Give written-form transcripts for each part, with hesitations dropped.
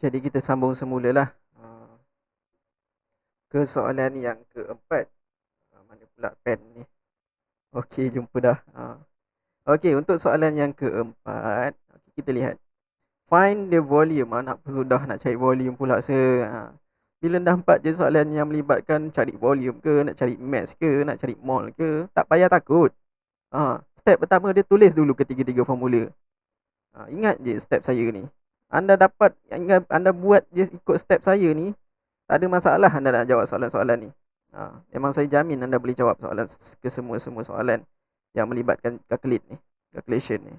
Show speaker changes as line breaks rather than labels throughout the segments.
Jadi kita sambung semula lah ke soalan yang keempat. Mana pula pen ni? Okey, jumpa dah. Okey, untuk soalan yang keempat, okay, kita lihat. Find the volume. Nak sudah nak cari volume pula bila dah empat je soalan yang melibatkan cari volume ke, nak cari mass ke, nak cari mol ke, tak payah takut. Step pertama dia tulis dulu ketiga-tiga formula. Ingat je step saya ni. Anda buat je ikut step saya ni, tak ada masalah anda nak jawab soalan-soalan ni. Memang saya jamin anda boleh jawab soalan ke semua soalan yang melibatkan calculation ni.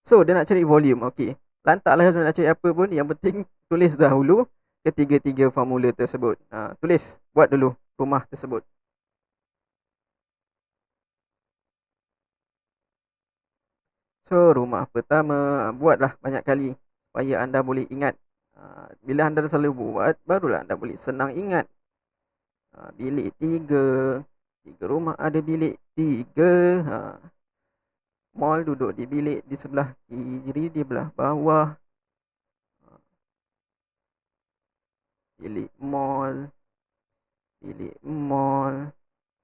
So, dia nak cari volume. Okey. Lantaklah dia nak cari apa pun, yang penting tulis dahulu ketiga-tiga formula tersebut. Tulis, buat dulu rumah tersebut. So, rumah pertama, buatlah banyak kali supaya anda boleh ingat. Bila anda selalu buat, barulah anda boleh senang ingat. Bilik 3, 3 rumah ada bilik 3. Mall duduk di bilik di sebelah kiri, di belah bawah. Bilik mall, bilik mall,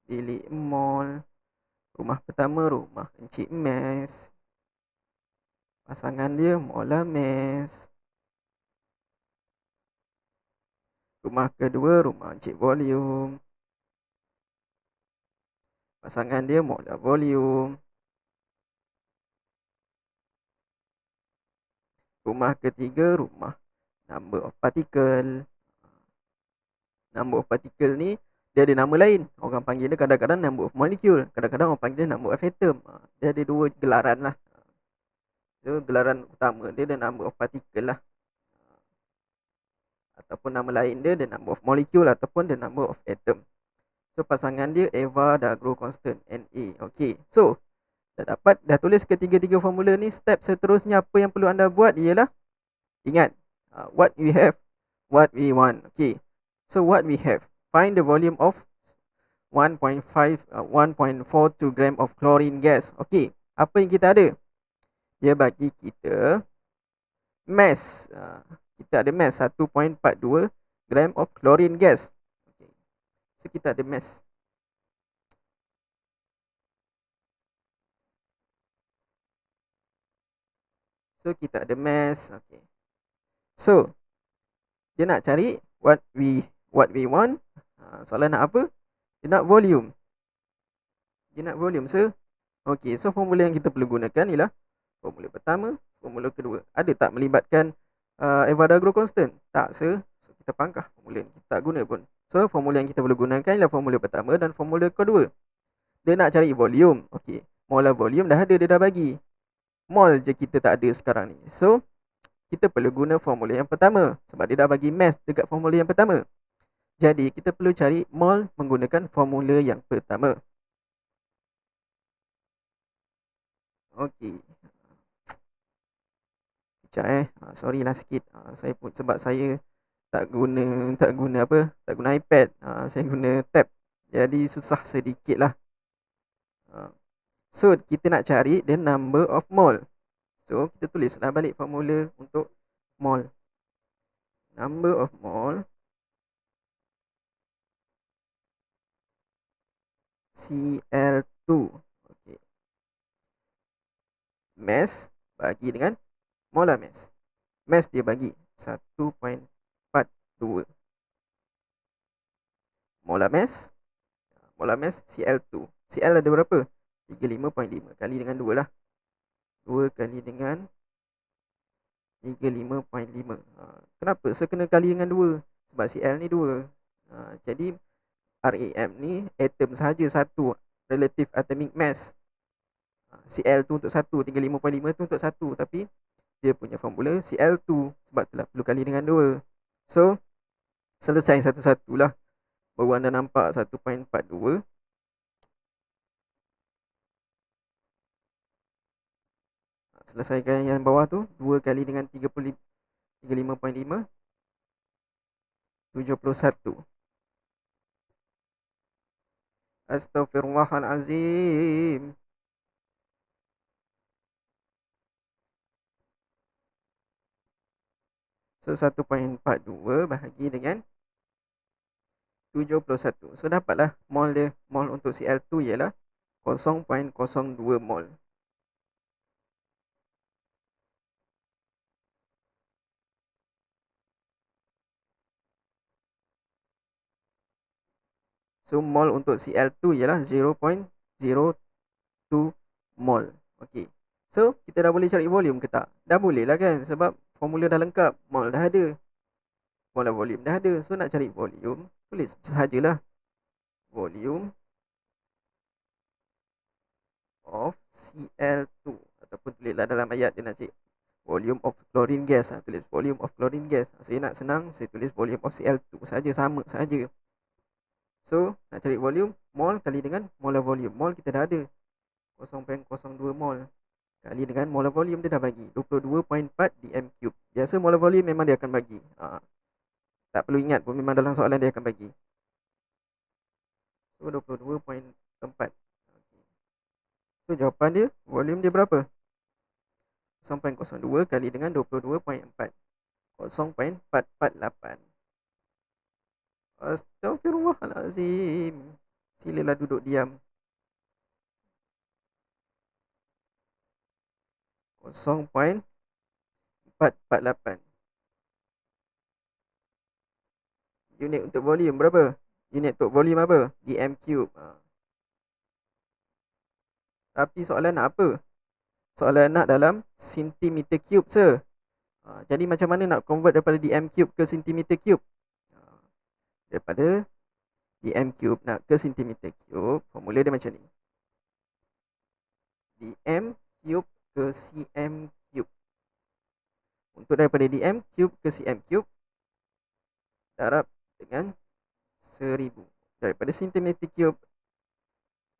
bilik mall. Rumah pertama, rumah Encik Mes. Pasangan dia Mola Mes. Rumah kedua, rumah Encik Volume. Pasangan dia Mola Volume. Rumah ketiga, rumah number of particle. Number of particle ni dia ada nama lain. Orang panggil dia kadang-kadang number of molecule, kadang-kadang orang panggil dia number of atom. Dia ada dua gelaran lah. So, gelaran utama dia number of particle lah. Ataupun nama lain dia number of molecule ataupun the number of atom. So, pasangan dia Avogadro constant, Na. Okay, so dah tulis ketiga-tiga formula ni. Step seterusnya apa yang perlu anda buat ialah ingat, what we have, what we want. Okay, so what we have, find the volume of 1.42 gram of chlorine gas. Okay, apa yang kita ada? Dia bagi kita mass. Kita ada mass 1.42 gram of chlorine gas. Okay. So kita ada mass. So kita ada mass. Okay. So dia nak cari what we want. Soalan nak apa? Dia nak volume. Okay, so formula yang kita perlu gunakan ialah formula pertama, formula kedua. Ada tak melibatkan Avogadro constant? Tak, so kita pangkah formula ni. Kita tak guna pun. So formula yang kita perlu gunakan ialah formula pertama dan formula kedua. Dia nak cari volume. Okay, molar volume dah ada, dia dah bagi. Mol je kita tak ada sekarang ni. So kita perlu guna formula yang pertama sebab dia dah bagi mass dekat formula yang pertama. Jadi kita perlu cari mol menggunakan formula yang pertama. Okey. Sekejap sorry lah sikit. Saya pun sebab saya tak guna iPad. Saya guna tab. Jadi susah sedikit lah. So kita nak cari the number of mole. So kita tulislah balik formula untuk mole. Number of mole Cl2. Okay. Mass bagi dengan molar mass. Mass dia bagi 1.42. Molar mass Cl2. Cl ada berapa? 35.5 kali dengan 2 lah. 2 kali dengan 35.5. Kenapa saya kena kali dengan 2? Sebab Cl ni 2. Jadi RAM ni atom sahaja satu, relative atomic mass. Cl tu untuk 1, 35.5 tu untuk 1, tapi dia punya formula Cl2 sebab telah perlu kali dengan 2. So selesai satu-satulah. Baru anda nampak 1.42. Selesaikan yang bawah tu, 2 kali dengan 35.5, 71. Astaghfirullahalazim. So 1.42 bahagi dengan 71. So dapatlah mol dia. Mol untuk Cl2 ialah 0.02 mol. So mol untuk Cl2 ialah 0.02 mol. Okey. So kita dah boleh cari volume ke tak? Dah boleh lah kan, sebab formula dah lengkap. Mol dah ada, mol volume dah ada. So nak cari volume, tulis sahajalah volume of Cl2, ataupun tulislah dalam ayat dia nak cari volume of chlorine gas. Tulis volume of chlorine gas. Saya nak senang, saya tulis volume of Cl2 saja, sama saja. So nak cari volume, mol kali dengan molar volume. Mol kita dah ada, 0.02 mol kali dengan molar volume, dia dah bagi 22.4 dm3. Biasa molar volume memang dia akan bagi. Tak perlu ingat pun, memang dalam soalan dia akan bagi. So 22.4. So jawapan dia, volume dia berapa? 0.02 kali dengan 22.4. 0.448. Astaghfirullahalazim. Silalah duduk diam. 0.448. Unit untuk volume berapa? Unit untuk volume apa? dm cube. Tapi soalan nak apa? Soalan nak dalam centimeter cube se. Jadi macam mana nak convert daripada dm cube ke centimeter cube? Daripada dm cube nak ke centimeter cube, formula dia macam ni. dm cube ke cm cube. Untuk daripada dm cube ke cm cube, darab dengan 1000. Daripada centimeter cube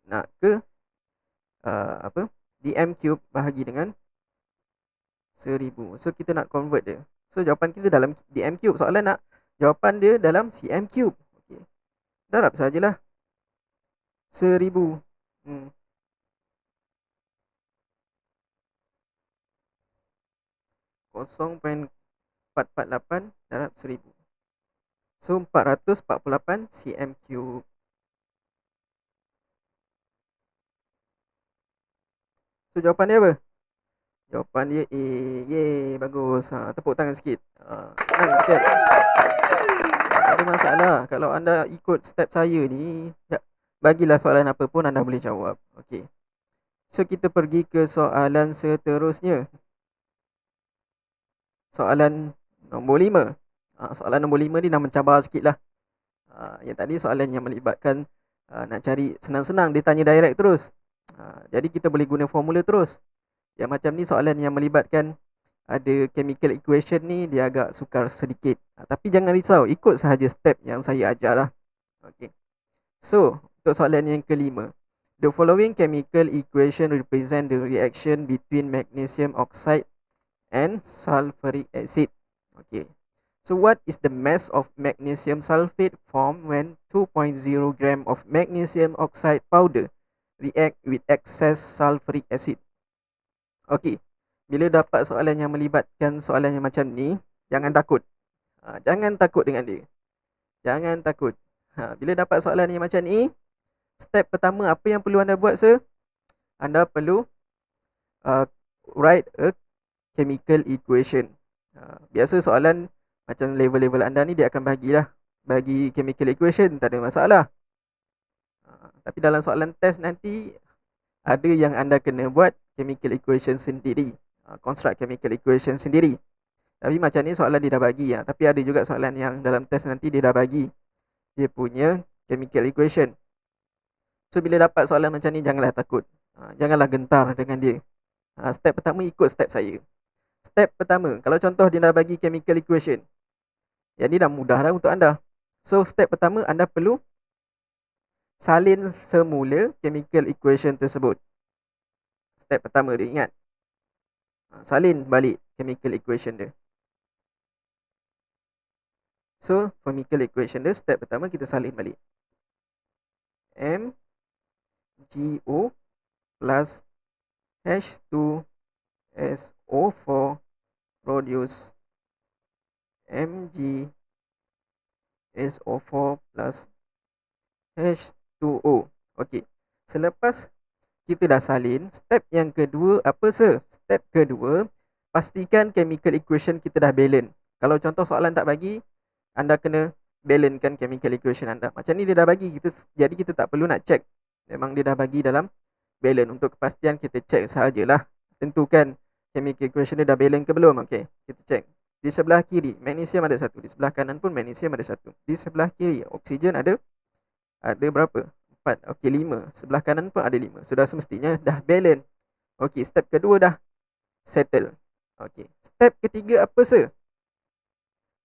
nak ke dm cube bahagi dengan 1000. So kita nak convert dia. So jawapan kita dalam dm cube. Soalan nak jawapan dia dalam cm cube. Okay. Darab sajalah 1000. 0.448 darab 1000. So 448 cm cube. So jawapan dia apa? Jawapan dia A. Yeay, bagus. Tepuk tangan sikit. Senang sikit. Tak ada masalah. Kalau anda ikut step saya ni, bagilah soalan apa pun anda boleh jawab. Okey. So kita pergi ke soalan seterusnya. Soalan nombor 5. Soalan nombor 5 ni dah mencabar sikit lah. Yang tadi soalan yang melibatkan nak cari senang-senang, dia tanya direct terus. Jadi kita boleh guna formula terus. Yang macam ni soalan yang melibatkan ada chemical equation ni, dia agak sukar sedikit. Tapi jangan risau, ikut sahaja step yang saya ajar lah. Okay. So untuk soalan yang kelima, the following chemical equation represent the reaction between magnesium oxide and sulfuric acid. Okay. So what is the mass of magnesium sulfate formed when 2.0 gram of magnesium oxide powder react with excess sulfuric acid? Okey. Bila dapat soalan yang melibatkan soalan yang macam ni, jangan takut. Jangan takut dengan dia. Jangan takut. Bila dapat soalan yang macam ni, step pertama apa yang perlu anda buat anda perlu write a chemical equation. Biasa soalan macam level-level anda ni dia akan bagi chemical equation, tak ada masalah. Tapi dalam soalan test nanti ada yang anda kena buat chemical equation sendiri. Construct chemical equation sendiri. Tapi macam ni soalan dia dah bagi. Tapi ada juga soalan yang dalam test nanti dia dah bagi dia punya chemical equation. So bila dapat soalan macam ni, janganlah takut. Janganlah gentar dengan dia. Step pertama, ikut step saya. Step pertama, kalau contoh dia dah bagi chemical equation, yang ni dah mudah dah untuk anda. So step pertama, anda perlu salin semula chemical equation tersebut. Step pertama dia, ingat. Salin balik chemical equation dia. So chemical equation dia, step pertama kita salin balik. MgO plus H2SO4 produce MgSO4 plus H2O. Okey. Selepas kita dah salin, step yang kedua apa Step kedua, pastikan chemical equation kita dah balance. Kalau contoh soalan tak bagi, anda kena balancekan chemical equation anda. Macam ni dia dah bagi kita, jadi kita tak perlu nak check. Memang dia dah bagi dalam balance. Untuk kepastian kita check sahajalah. Tentukan chemical equation dia dah balance ke belum. Okey, kita check. Di sebelah kiri magnesium ada 1, di sebelah kanan pun magnesium ada 1. Di sebelah kiri oksigen ada berapa? 4. Okey, 5. Sebelah kanan pun ada 5. Sudah semestinya dah balance. Okey, step kedua dah settle. Okey, step ketiga apa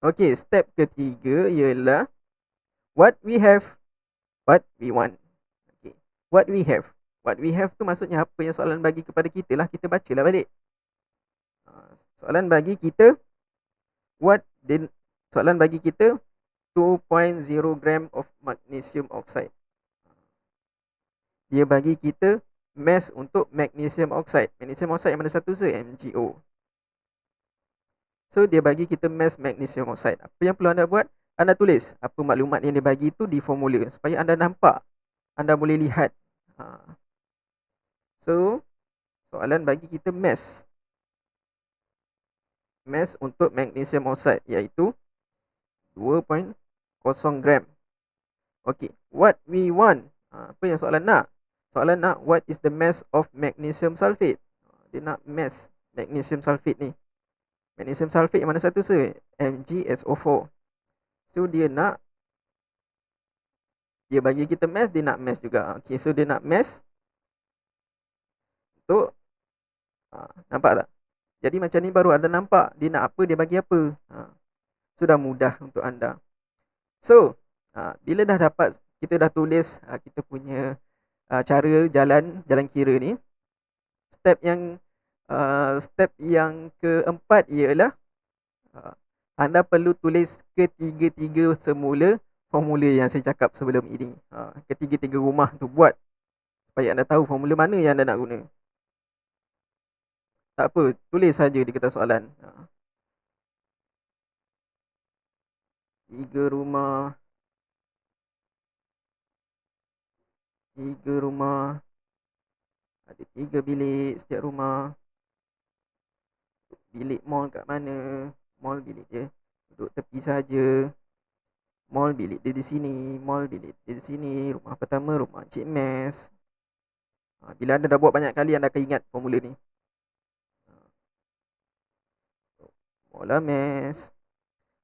Okey, step ketiga ialah what we have, what we want. Okey, what we have. What we have tu maksudnya apa yang soalan bagi kepada kita lah, kita bacalah balik. Soalan bagi kita soalan bagi kita 2.0 gram of magnesium oxide. Dia bagi kita mass untuk magnesium oxide. Magnesium oxide yang mana satu MgO. So dia bagi kita mass magnesium oxide. Apa yang perlu anda buat? Anda tulis apa maklumat yang dia bagi itu di formula supaya anda nampak, anda boleh lihat. So soalan bagi kita mass untuk magnesium oxide iaitu 2.0 gram. Okey, what we want. Apa yang soalan nak? Soalan nak what is the mass of magnesium sulfate. Dia nak mass magnesium sulfate ni. Magnesium sulfate yang mana satu MgSO4. So dia bagi kita mass, dia nak mass juga. Okey, so dia nak mass untuk nampak tak? Jadi macam ni baru anda nampak dia nak apa, dia bagi apa. Sudah mudah untuk anda. So bila dah dapat, kita dah tulis kita punya cara jalan kira ni. Step yang keempat ialah anda perlu tulis ketiga-tiga semula formula yang saya cakap sebelum ini. Ketiga-tiga rumah tu buat supaya anda tahu formula mana yang anda nak guna. Tak apa, tulis saja di kertas soalan. 3 rumah ada 3 bilik setiap rumah. Bilik mall kat mana? Mall bilik dia duduk tepi saja. Mall bilik dia di sini, mall bilik dia di sini. Rumah pertama rumah Encik Mes. Bila anda dah buat banyak kali, anda akan ingat formula ni. Mola Mes.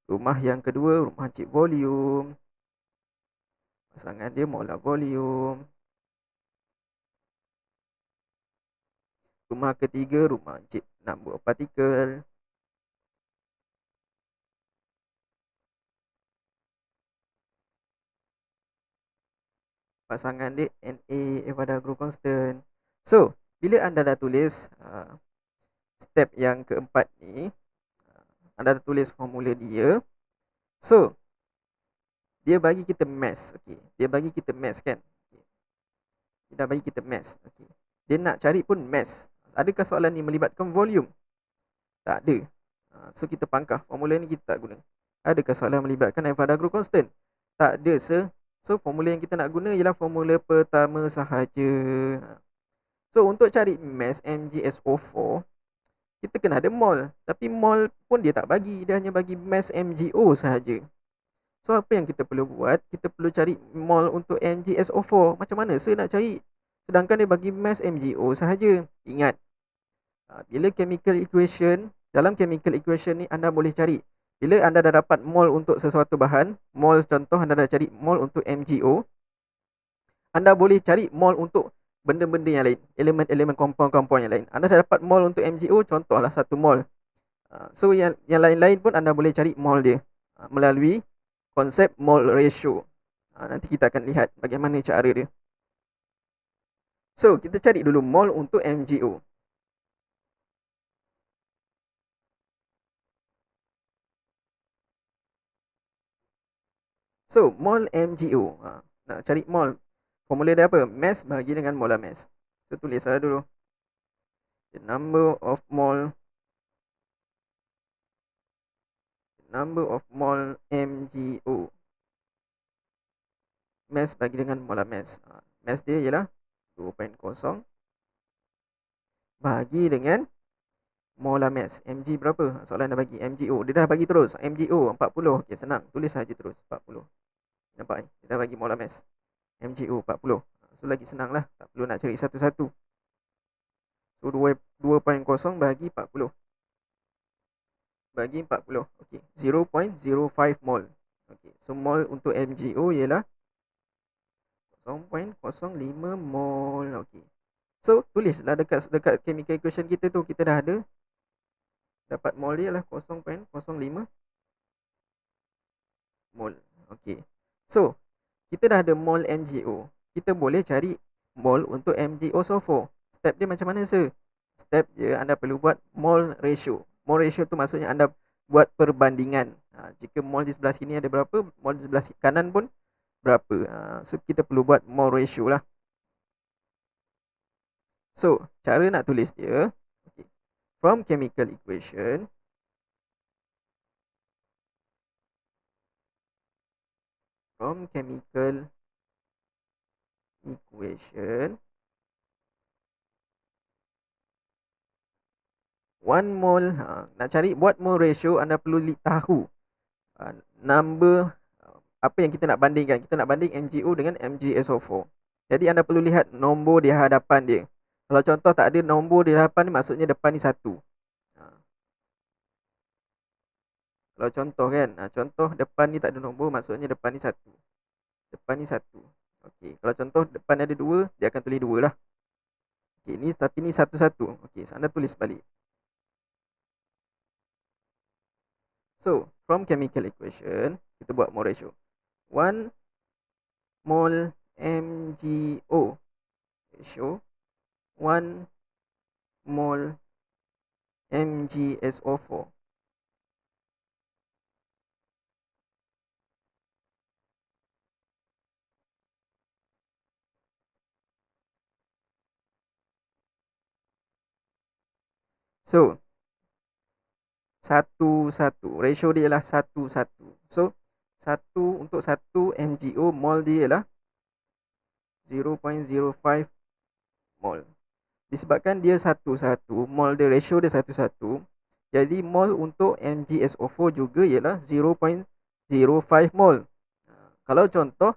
Rumah yang kedua rumah Encik Volume. Pasangan dia mola volume. Rumah ketiga rumah Encik number of particle. Pasangan dia Na, Avogadro constant. So bila anda dah tulis step yang keempat ni, anda dah tulis formula dia. So dia bagi kita mass. Okey, dia bagi kita mass kan. Dia dah bagi kita mass. Okey, dia nak cari pun mass. Adakah soalan ni melibatkan volume? Tak ada. So kita pangkah. Formula ni kita tak guna. Adakah soalan melibatkan Avogadro constant? Tak ada So formula yang kita nak guna ialah formula pertama sahaja. So untuk cari mass MgSO4, kita kena ada mol. Tapi mol pun dia tak bagi. Dia hanya bagi mass MgO sahaja. So apa yang kita perlu buat? Kita perlu cari mol untuk MgSO4. Macam mana nak cari? Sedangkan dia bagi mass MgO sahaja. Ingat, bila chemical equation, dalam chemical equation ni anda boleh cari. Bila anda dah dapat mol untuk sesuatu bahan, mol contoh anda dah cari mol untuk MgO, anda boleh cari mol untuk benda-benda yang lain, elemen-elemen compound-compound yang lain. Anda dah dapat mol untuk MgO, contohlah 1 mol. So yang lain-lain pun anda boleh cari mol dia melalui konsep mol ratio. Nanti kita akan lihat bagaimana cara dia. So kita cari dulu mol untuk MgO. So mol MgO, nak cari mol, formula dia apa? Mass bagi dengan molar mass. So tulis saja dulu. The number of mol Number of mole MgO. Mass bagi dengan molar mass. Mass dia ialah 2.0 bagi dengan molar mass. Mg berapa? Soalan dah bagi MgO. Dia dah bagi terus. MgO 40. Okey, senang. Tulis saja terus 40. Nampak ni? Dia dah bagi molar mass. MgO 40. So lagi senang lah. Tak perlu nak cari satu-satu. So 2.0 bagi 40. Bagi 40. Okey. 0.05 mol. Okey. So mol untuk MgO ialah 0.05 mol. Okey. So tulislah dekat chemical equation kita tu, kita dah ada dapat mol dia lah 0.05 mol. Okey. So kita dah ada mol MgO. Kita boleh cari mol untuk MgO4. Step dia macam mana sir? Step dia anda perlu buat mol ratio. Mol ratio tu maksudnya anda buat perbandingan. Jika mol di sebelah sini ada berapa, mol di sebelah kanan pun berapa. So kita perlu buat mol ratio lah. So cara nak tulis dia, okay. From chemical equation, one mole, nak cari buat mole ratio, anda perlu tahu number apa yang kita nak bandingkan. Kita nak banding MgO dengan MgSO4. Jadi anda perlu lihat nombor di hadapan dia. Kalau contoh tak ada nombor di hadapan ni, maksudnya depan ni 1. Kalau contoh kan, contoh depan ni tak ada nombor, maksudnya depan ni 1. Depan ni 1. Okey, kalau contoh depan ada 2, dia akan tulis 2 lah. Okey, ni tapi ni 1-1. Okey, so anda tulis balik. So, from chemical equation, kita buat mole ratio. 1 mol MgO ratio 1 mol MgSO4. So, 1-1. Ratio dia ialah 1-1. So, 1 untuk 1 MgO, mol dia ialah 0.05 mol. Disebabkan dia 1-1, mol dia, ratio dia 1-1, jadi mol untuk MgSO4 juga ialah 0.05 mol. Kalau contoh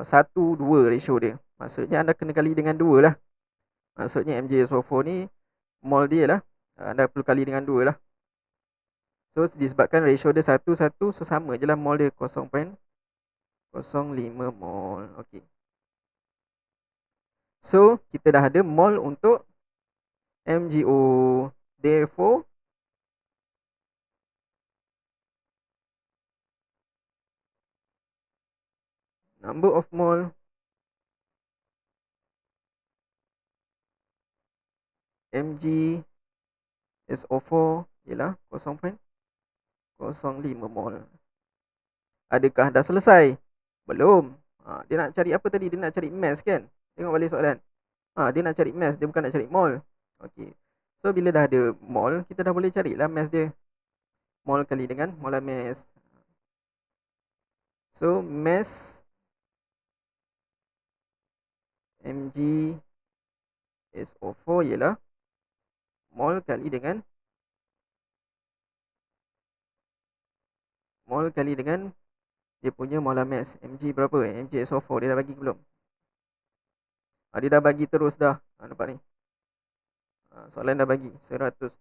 1-2 ratio dia, maksudnya anda kena kali dengan 2 lah. Maksudnya MgSO4 ni mol dia lah, anda perlu kali dengan 2 lah. So disebabkan ratio dia 1-1, so sama je lah mol dia 0.05 mol. Okey. So kita dah ada mol untuk MgO. Therefore number of mole MgSO4 ialah 0.05 mol. Adakah dah selesai? Belum. Dia nak cari apa tadi? Dia nak cari mass kan? Tengok balik soalan. Dia nak cari mass, dia bukan nak cari mol. Okey. So bila dah ada mol, kita dah boleh carilah mass dia. Mol kali dengan molar mass. So mass MgSO4 ialah mol kali dengan dia punya molar mass. Mg berapa? MgSO4 dia dah bagi belum? Dia dah bagi terus dah. Nampak ni? Soalan dah bagi 120.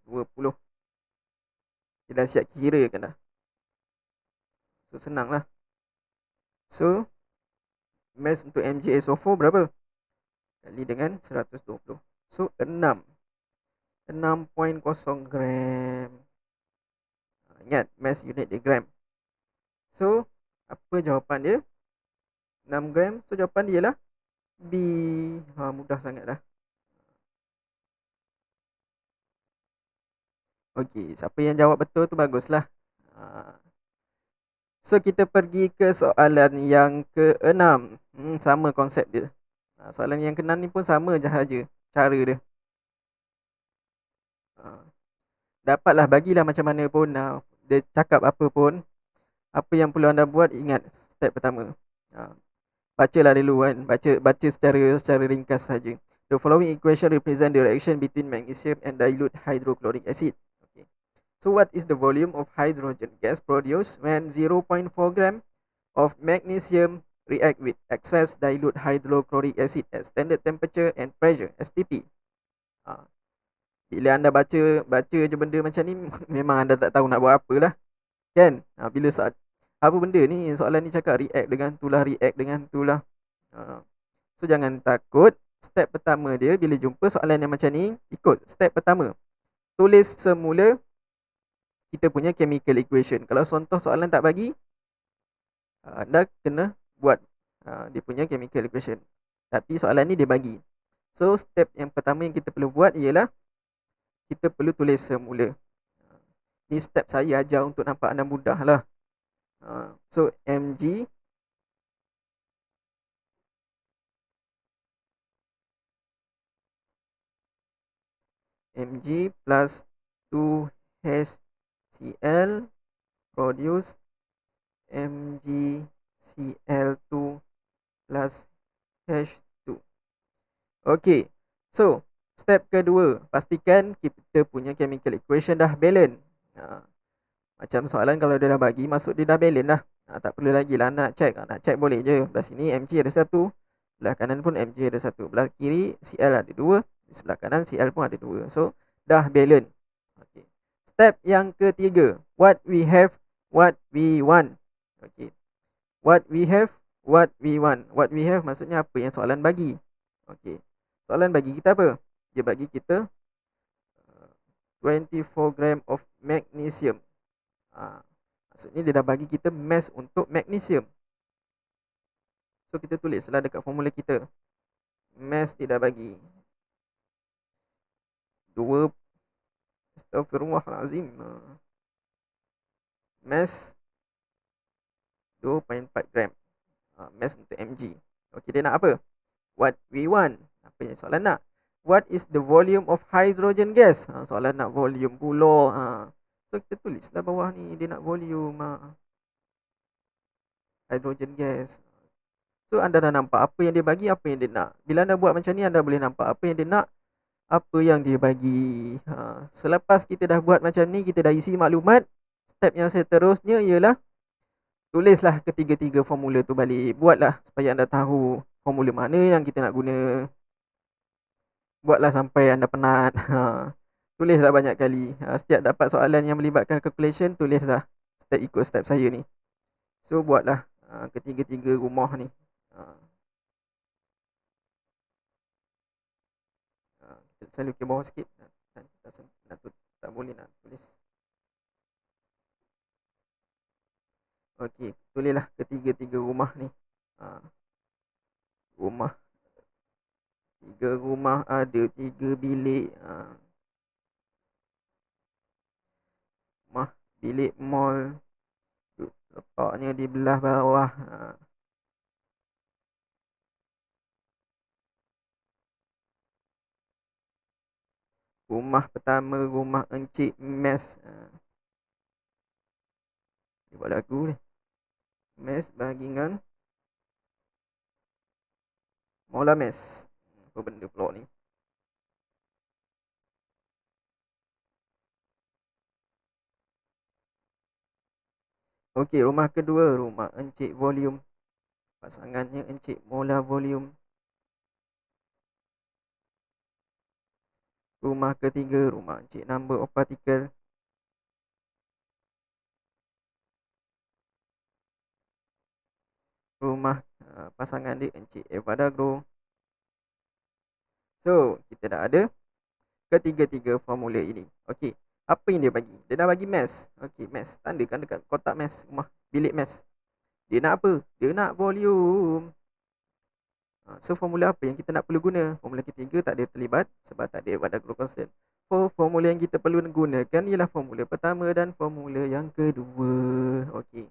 Dia dah siap kira kan dah. So senang lah. So mass untuk MgSO4 berapa? Kali dengan 120. So 6.0 gram. Ingat mass unit dia gram. So apa jawapan dia? 6 gram. So jawapan dia ialah B. Mudah sangat lah. Okey, siapa yang jawab betul tu baguslah. So kita pergi ke soalan yang ke-6. Sama konsep dia. Soalan yang ke-6 ni pun sama je saja cara dia. Dapatlah, bagilah macam mana pun. dia cakap apa pun, apa yang perlu anda buat, ingat step pertama. Bacalah dulu kan, baca secara ringkas saja. The following equation represent the reaction between magnesium and dilute hydrochloric acid. Okay. So what is the volume of hydrogen gas produced when 0.4 gram of magnesium react with excess dilute hydrochloric acid at standard temperature and pressure STP? Bila anda baca je benda macam ni, memang anda tak tahu nak buat apa lah, kan? Bila saat apa benda ni, soalan ni cakap react dengan tu lah. So jangan takut. Step pertama dia, bila jumpa soalan yang macam ni, ikut step pertama. Tulis semula kita punya chemical equation. Kalau contoh soalan tak bagi, anda kena buat dia punya chemical equation. Tapi soalan ni dia bagi. So step yang pertama yang kita perlu buat ialah kita perlu tulis semula. Ni step saya ajar untuk nampak anda mudah lah. So Mg plus 2HCl produce MgCl2 plus H2. Okay, so step kedua, pastikan kita punya chemical equation dah balance. Macam soalan kalau dia dah bagi, maksud dia dah balance lah. Tak perlu lagi lah nak check. Nak check boleh je. Belah sini Mg ada 1, belah kanan pun Mg ada 1, belah kiri Cl ada 2, di sebelah kanan Cl pun ada 2. So dah balance. Okay. Step yang ketiga, what we have, what we want. Okay. What we have, what we want. What we have maksudnya apa yang soalan bagi. Okay. Soalan bagi kita apa? Dia bagi kita 24 gram of magnesium. Maksudnya dia dah bagi kita mass untuk magnesium. So kita tulislah dekat formula kita. Mass dia dah bagi 2, Astaghfirullahalazim. Mass 2.4 gram. Mass untuk Mg. Okey, dia nak apa? What we want. Apa yang soalan nak? What is the volume of hydrogen gas? Soalan nak volume pula. So kita tulislah bawah ni, dia nak volume hydrogen gas. So anda dah nampak apa yang dia bagi, apa yang dia nak. Bila anda buat macam ni, anda boleh nampak apa yang dia nak, apa yang dia bagi. Selepas kita dah buat macam ni, kita dah isi maklumat, step yang seterusnya ialah tulislah ketiga-tiga formula tu balik. Buatlah supaya anda tahu formula mana yang kita nak guna. Buatlah sampai anda penat. Tulislah banyak kali. Setiap dapat soalan yang melibatkan calculation, tulislah ikut step saya ni. So buatlah ketiga-tiga rumah ni. Kita selalu ke bawah sikit. Tak boleh nak tulis. Okey, tulislah ketiga-tiga rumah ni. Rumah. 3 rumah ada 3 bilik. Rumah bilik mall. Letaknya di belah bawah. Rumah pertama, rumah Encik Mes. Dia buat lagu ni. Mes bagingan Mola Mes. Apa benda pula ni? Okey, rumah kedua, rumah Encik Volume. Pasangannya Encik Mola Volume. Rumah ketiga, rumah Encik Number of Particle. Rumah pasangan dia Encik Evadagro. So, kita dah ada ketiga-tiga formula ini. Okey, apa yang dia bagi? Dia dah bagi mass. Okey, mass. Tandakan dekat kotak mass, rumah bilik mass. Dia nak apa? Dia nak volume. So, formula apa yang kita nak perlu guna? Formula ketiga tak ada terlibat sebab tak ada Evadagro constant. Formula yang kita perlu gunakan ialah formula pertama dan formula yang kedua. Okey.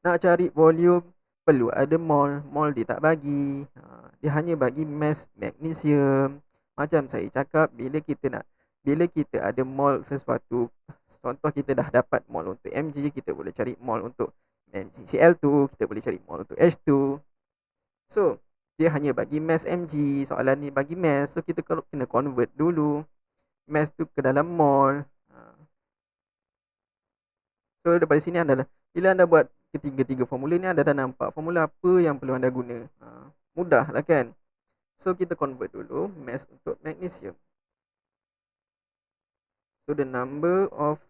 Nak cari volume, perlu ada mol. Mol dia tak bagi. Dia hanya bagi mass magnesium. Macam saya cakap, bila kita nak bila kita ada mol sesuatu, contoh kita dah dapat mol untuk Mg, kita boleh cari mol untuk NaCl2, kita boleh cari mol untuk H2. So dia hanya bagi mass Mg, soalan ni bagi mass, so kita kena convert dulu mass tu ke dalam mol. So daripada sini anda, bila anda buat ketiga-tiga formula ni, anda dah nampak formula apa yang perlu anda guna. Mudah lah kan. So kita convert dulu mass untuk magnesium. So the number of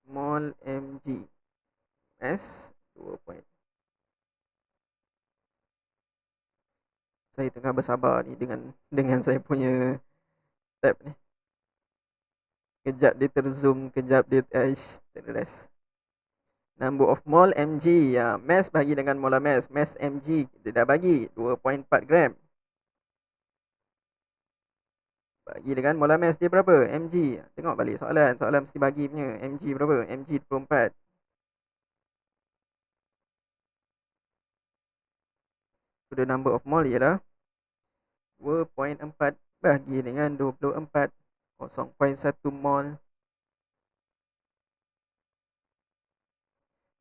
mol Mg, mass 2. Saya tengah bersabar ni dengan saya punya tab ni. Kejap dia terzoom, kejap dia terrest. Number of mol Mg, mass bagi dengan molar mass. Mass Mg kita dah bagi 2.4 gram. Bagi dengan molar mass dia berapa? Mg. Tengok balik soalan. Soalan mesti bagi punya. Mg berapa? Mg 24. So the number of mol ialah 2.4 bagi dengan 24. 0.1 mol.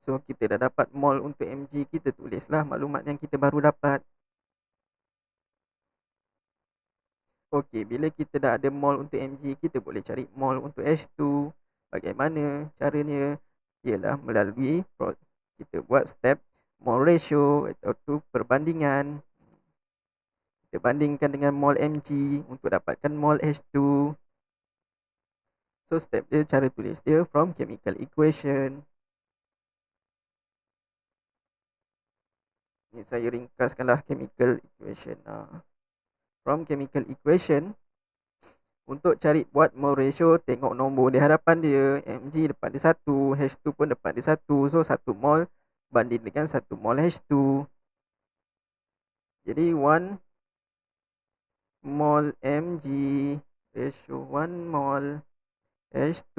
So kita dah dapat mol untuk Mg. Kita tulislah maklumat yang kita baru dapat. Okey, bila kita dah ada mol untuk Mg, kita boleh cari mol untuk H2. Bagaimana caranya? Ialah melalui kita buat step mol ratio atau perbandingan. Kita bandingkan dengan mol Mg untuk dapatkan mol H2. So step dia, cara tulis dia from chemical equation. Ni saya ringkaskanlah chemical equation. From chemical equation, untuk cari buat mol ratio, tengok nombor di hadapan dia. Mg depan dia 1, H2 pun depan dia 1. So 1 mol banding dengan 1 mol H2. Jadi 1 mol Mg ratio 1 mol H2,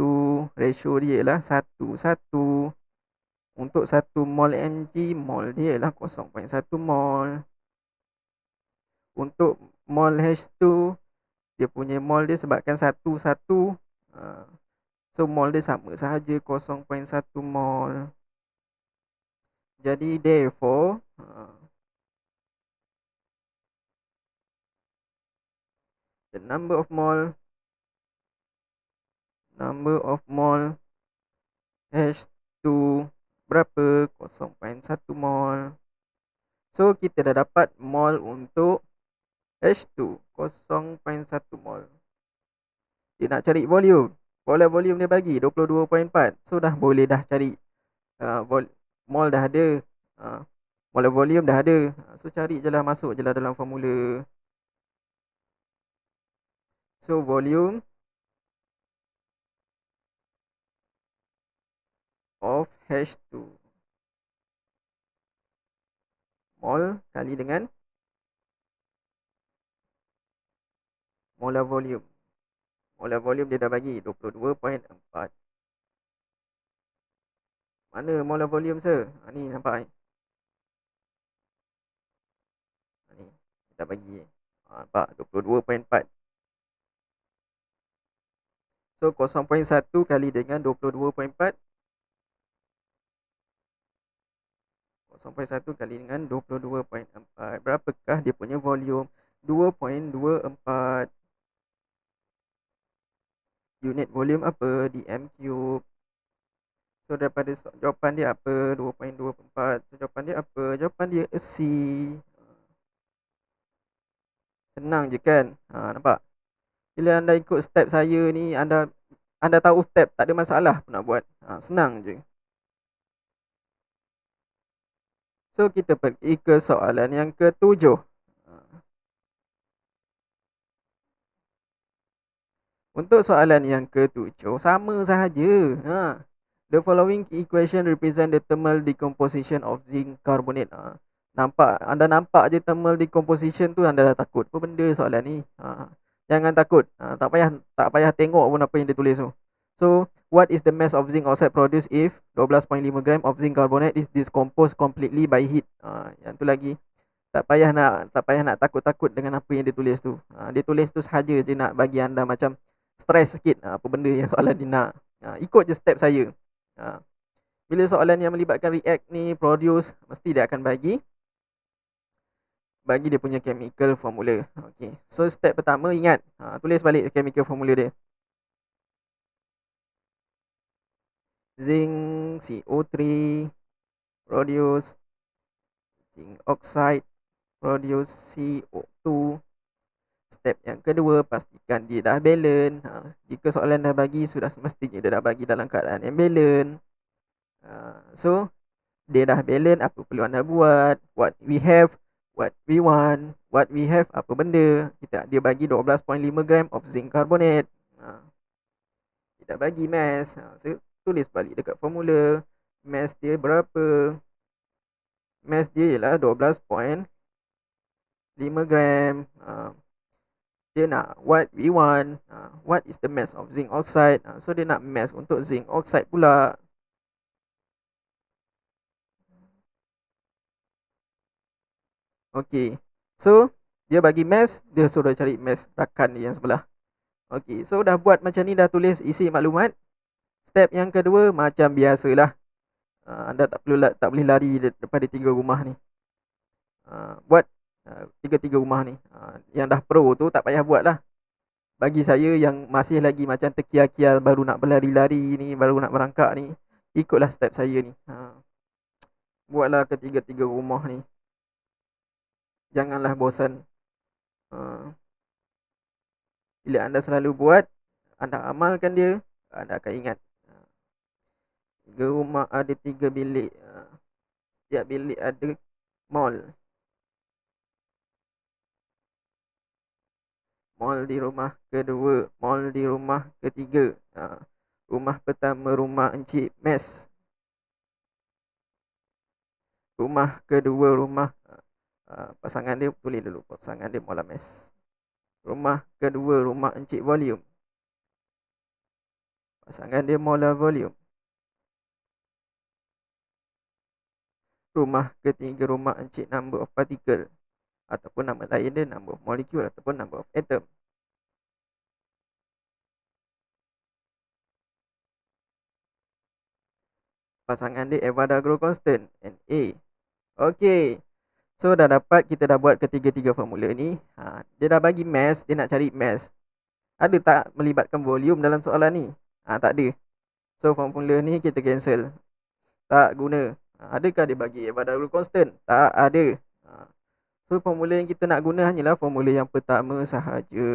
ratio dia ialah 1:1. Untuk 1 mol Mg, mol dia ialah 0.1 mol. Untuk mol H2, dia punya mol dia sebabkan 1:1, so mol dia sama sahaja 0.1 mol. Jadi therefore the number of mol H2 berapa? 0.1 mol. So kita dah dapat mol untuk H2 0.1 mol. Dia nak cari volume. Volume dia bagi 22.4. So dah boleh dah cari mol dah ada. Molar volume dah ada. So cari je lah, masuk je lah dalam formula. So volume of H2, mol kali dengan molar volume. Molar volume dia dah bagi 22.4. Mana molar volume sir? Ni nampak ni dah bagi. Nampak 22.4. So 0.1 kali dengan 22.4. 0.1 kali dengan 22.4. Berapakah dia punya volume? 2.24. Unit volume apa? dm cube. So daripada jawapan dia apa? 2.24. So jawapan dia apa? Jawapan dia C. Senang je kan? Nampak? Bila anda ikut step saya ni, anda tahu step, tak ada masalah pun nak buat. Senang je. So kita pergi ke soalan yang ke-7. Untuk soalan yang ke-7 sama sahaja. The following equation represent the thermal decomposition of zinc carbonate. Anda nampak je thermal decomposition tu, anda dah takut. Apa benda soalan ni? Jangan takut. Tak payah tengok pun apa yang dia tulis tu. So, what is the mass of zinc oxide produced if 12.5 gram of zinc carbonate is decomposed completely by heat? Yang tu lagi. Tak payah nak takut-takut dengan apa yang dia tulis tu. Dia tulis tu sahaja je nak bagi anda macam stres sikit, apa benda yang soalan dia nak. Ikut je step saya. Bila soalan yang melibatkan react ni, produce, mesti dia akan bagi dia punya chemical formula. Okay. So step pertama, ingat, tulis balik chemical formula dia. Zinc CO3 produce zinc oxide produce CO2. Step yang kedua, pastikan dia dah balance. Jika soalan dah bagi, sudah semestinya dia dah bagi dalam keadaan yang balance. So dia dah balance, apa perlu anda buat? What we have, what we want. What we have, apa benda? Dia bagi 12.5 gram of zinc carbonate. Dia dah bagi mass. So tulis balik dekat formula. Mass dia berapa? Mass dia ialah 12.5 gram. Dia nak what we want. What is the mass of zinc oxide? So dia nak mass untuk zinc oxide pula. Okay. So dia bagi mass, dia suruh cari mass rakan dia yang sebelah. Okay. So dah buat macam ni, dah tulis isi maklumat. Step yang kedua, macam biasalah, anda tak boleh lari daripada 3 rumah ni. Buat 3 rumah ni. Yang dah pro tu tak payah buat lah. Bagi saya yang masih lagi macam terkial-kial, baru nak berlari-lari ni, baru nak merangkak ni, ikutlah step saya ni. Buatlah ketiga rumah ni. Janganlah bosan. Bila anda selalu buat, anda amalkan dia, anda akan ingat. 3 rumah ada 3 bilik. Setiap bilik ada mall. Mall di rumah kedua, mall di rumah ketiga. Rumah pertama rumah Encik Mes. Rumah kedua rumah pasangan dia, tulis dulu pasangan dia Mola Mes. Rumah kedua rumah Encik Volume. Pasangan dia Mola Volume. Rumah ketiga rumah Encik Number of Particle, ataupun nama lain dia number of molecule ataupun number of atom. Pasangan dia Avogadro Constant, Na. Okay. So kita dah buat ketiga-tiga formula ni. Dia dah bagi mass, dia nak cari mass. Ada tak melibatkan volume dalam soalan ni? Tak ada. So formula ni kita cancel. Tak guna. Adakah dia bagi Avogadro Constant? Tak ada. So formula yang kita nak guna hanyalah formula yang pertama sahaja.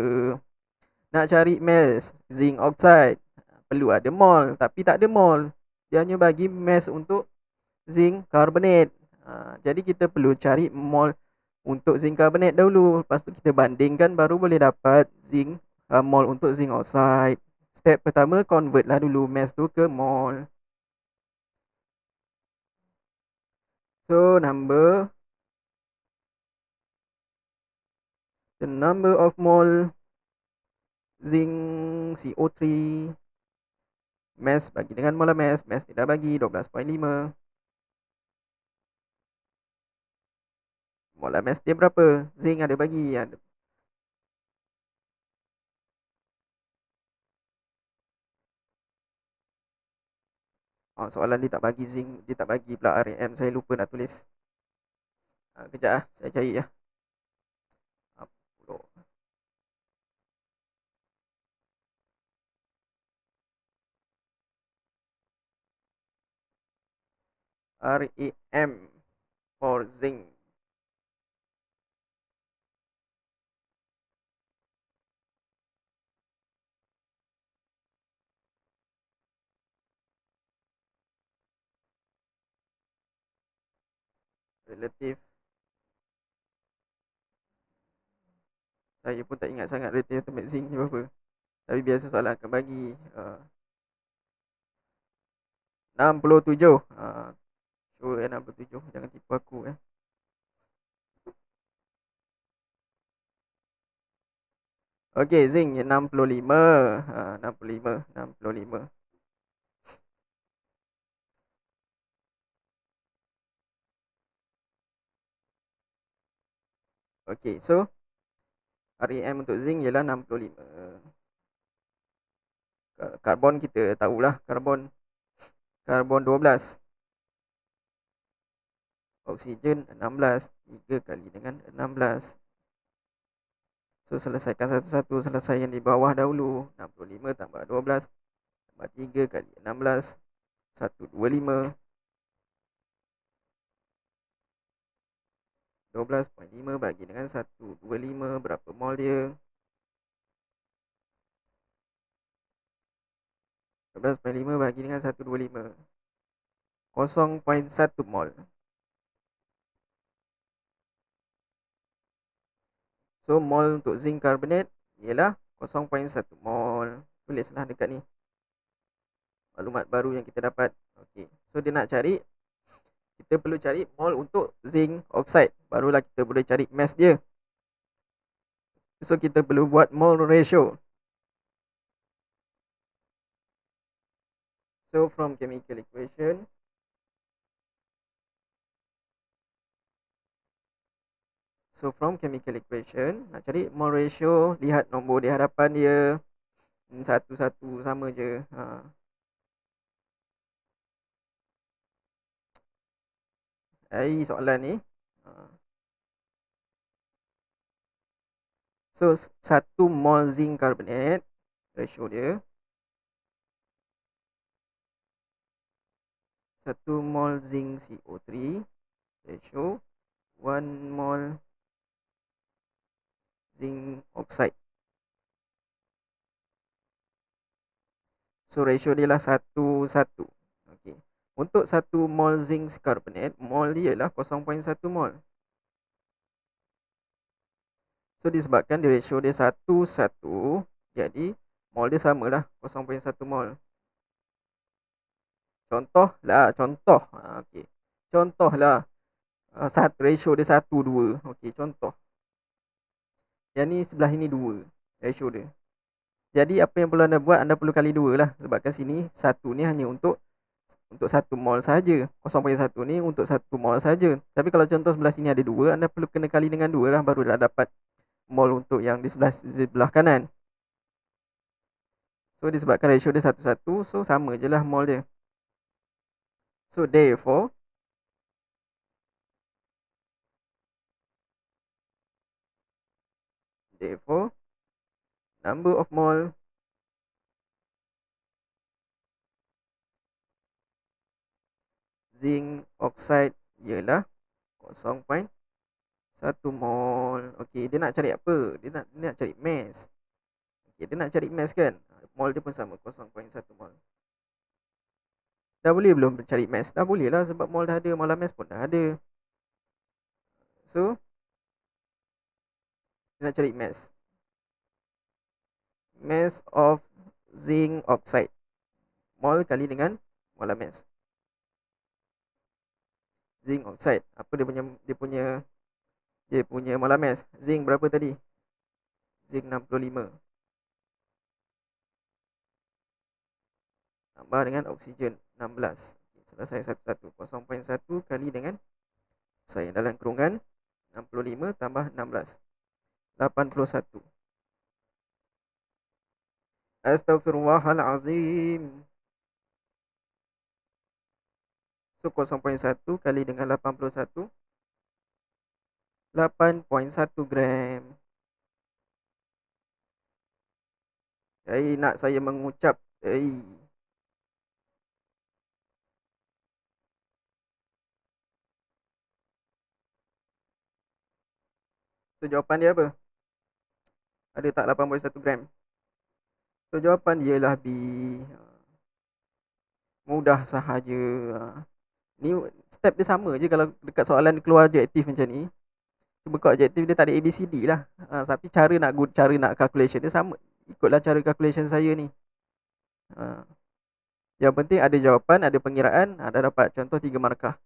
Nak cari mass zinc oxide, perlu ada mol, tapi tak ada mol. Dia hanya bagi mass untuk zinc carbonate. Jadi kita perlu cari mol untuk zinc carbonate dahulu. Lepas tu kita bandingkan, baru boleh dapat zinc mol untuk zinc oxide. Step pertama, convert lah dulu mass tu ke mol. So the number of mol zinc CO3 mass bagi dengan molar mass tidak bagi 12.5. Molar mass dia berapa? Zinc ada bagi. Soalan dia tak bagi zinc, dia tak bagi pula RAM. Saya lupa nak tulis. Kejap saya cari ya. RAM for zinc. Relative. Saya pun tak ingat sangat relative atomic zinc ni berapa. Tapi biasa soalan akan bagi 67. Sure 67. Jangan tipu aku Okey, zinc 65. 65. Okey, so REM untuk zinc ialah 65. Karbon kita tahulah, karbon 12. Oksigen 16, 3 kali dengan 16. So selesaikan satu-satu, selesai yang di bawah dahulu. 65 tambah 12 tambah 3 kali 16, 125. 12.5 bagi dengan 125, berapa mol dia? 12.5 bagi dengan 125, 0.1 mol. So mol untuk zinc carbonate ialah 0.1 mol. Tulislah dekat ni, maklumat baru yang kita dapat. Okey, so dia nak cari, kita perlu cari mol untuk zinc oxide, barulah kita boleh cari mass dia. So kita perlu buat mol ratio. So from chemical equation, nak cari mol ratio, lihat nombor di hadapan dia, satu-satu sama je. Soalan ni. So 1 mol zinc carbonate, ratio dia 1 mol zinc CO3, ratio 1 mol zinc oxide. So ratio dia lah 1:1. Okey. Untuk 1 mol zinc carbonate, mol dia ialah 0.1 mol. So disebabkan dia ratio dia 1:1, jadi mol dia samalah 0.1 mol. Contoh. Okey. Contohlah ratio dia 1:2. Okey, contoh. Yang ni sebelah ini 2 ratio dia. Jadi apa yang perlu anda buat, anda perlu kali 2 lah. Sebab kat sini 1 ni hanya untuk 1 mol saja. 0.1 ni untuk 1 mol saja. Tapi kalau contoh sebelah sini ada 2, anda perlu kena kali dengan 2 lah, barulah dapat mol untuk yang di sebelah kanan. So disebabkan ratio dia 1:1, so sama je lah mol dia. So therefore number of mole zinc oxide ialah 0.1 mol. Okey, dia nak cari apa? Dia nak cari mass. Okey, dia nak cari mass kan? Mol dia pun sama, 0.1 mol. Dah boleh belum cari mass? Dah boleh lah, sebab mol dah ada, molar mass pun dah ada. So dia nak cari mass. Mass of zinc oxide. Mol kali dengan molar mass. Zinc oxide, apa dia punya molar mass? Zinc berapa tadi? Zinc 65. Tambah dengan oksigen 16. Selesai satu-satu. 0.1 kali dengan saya dalam kurungan 65 tambah 16. 81. Astaghfirullahalazim. So 0.1 kali dengan 81, 8.1 gram. Nak saya mengucap So jawapan dia apa? Ada tak 8.1 gram? So jawapan dia ialah B. Mudah sahaja. Ni step dia sama je kalau dekat soalan keluar adjektif macam ni. Cuba kau adjektif dia tak ada ABCD lah. Tapi cara nak calculation dia sama. Ikutlah cara calculation saya ni. Yang penting ada jawapan, ada pengiraan, dah dapat. Contoh 3 markah.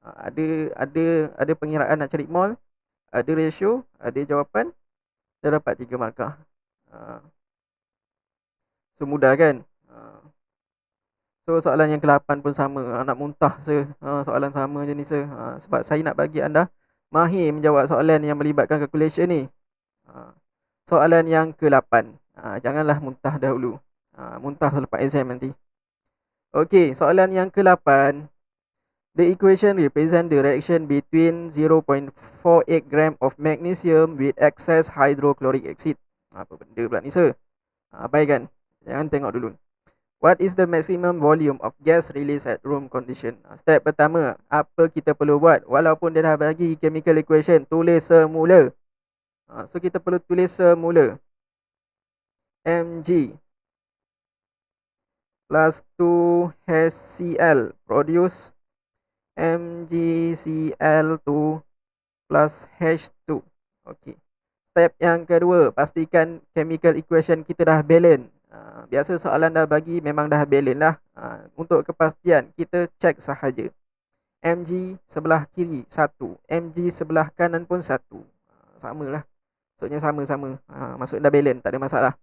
Ada pengiraan nak cari mol, ada ratio, ada jawapan, dah dapat 3 markah. So mudah kan? So soalan yang ke-8 pun sama. Nak muntah soalan sama jenis sebab saya nak bagi anda mahir menjawab soalan yang melibatkan calculation ni. Soalan yang ke-8. Janganlah muntah dahulu. Muntah selepas exam nanti. Okey, soalan yang ke-8. The equation represent the reaction between 0.48 gram of magnesium with excess hydrochloric acid. Apa benda pula ni, sir? Abaikan. Jangan tengok dulu. What is the maximum volume of gas released at room condition? Step pertama, apa kita perlu buat? Walaupun dia dah bagi chemical equation, tulis semula. So kita perlu tulis semula. Mg plus 2HCl produce MgCl2 plus H2. Okey. Step yang kedua, pastikan chemical equation kita dah balance. Biasa soalan dah bagi memang dah balance lah. Untuk kepastian kita cek sahaja. Mg sebelah kiri 1, Mg sebelah kanan pun 1. Samalah. Maksudnya sama-sama. Maksud dah balance, tak ada masalah.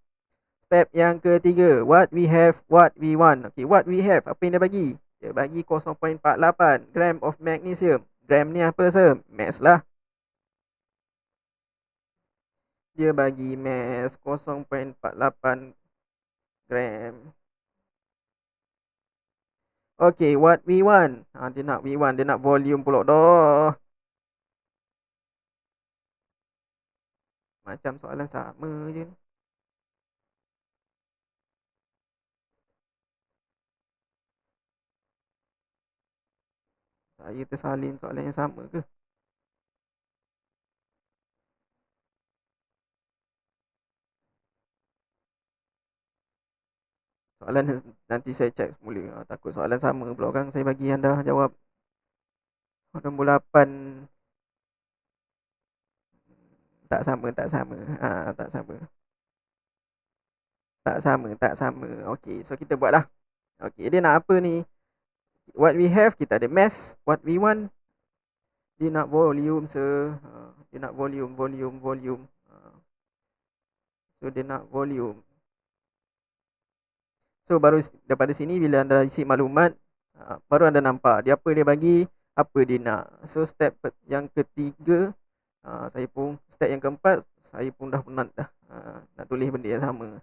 Step yang ketiga, what we have, what we want. Okay, what we have, apa yang dia bagi? Dia bagi 0.48 gram of magnesium. Gram ni apa, sir? Mass lah. Dia bagi mass 0.48 gram. Okay, what we want. Dia nak volume pula dah. Macam soalan sama je. Saya tersalin soalan yang sama ke? Soalan nanti saya cek semula. Takut soalan sama pula kan. Saya bagi anda jawab nombor 8. Tak sama. Tak sama. Okey, so kita buat lah. Okey, dia nak apa ni? What we have, kita ada mass. What we want, dia nak volume, sir. Dia nak volume. So dia nak volume. So baru daripada sini bila anda isi maklumat, baru anda nampak dia apa dia bagi, apa dia nak. So step yang ketiga, step yang keempat, saya pun dah penat dah nak tulis benda yang sama.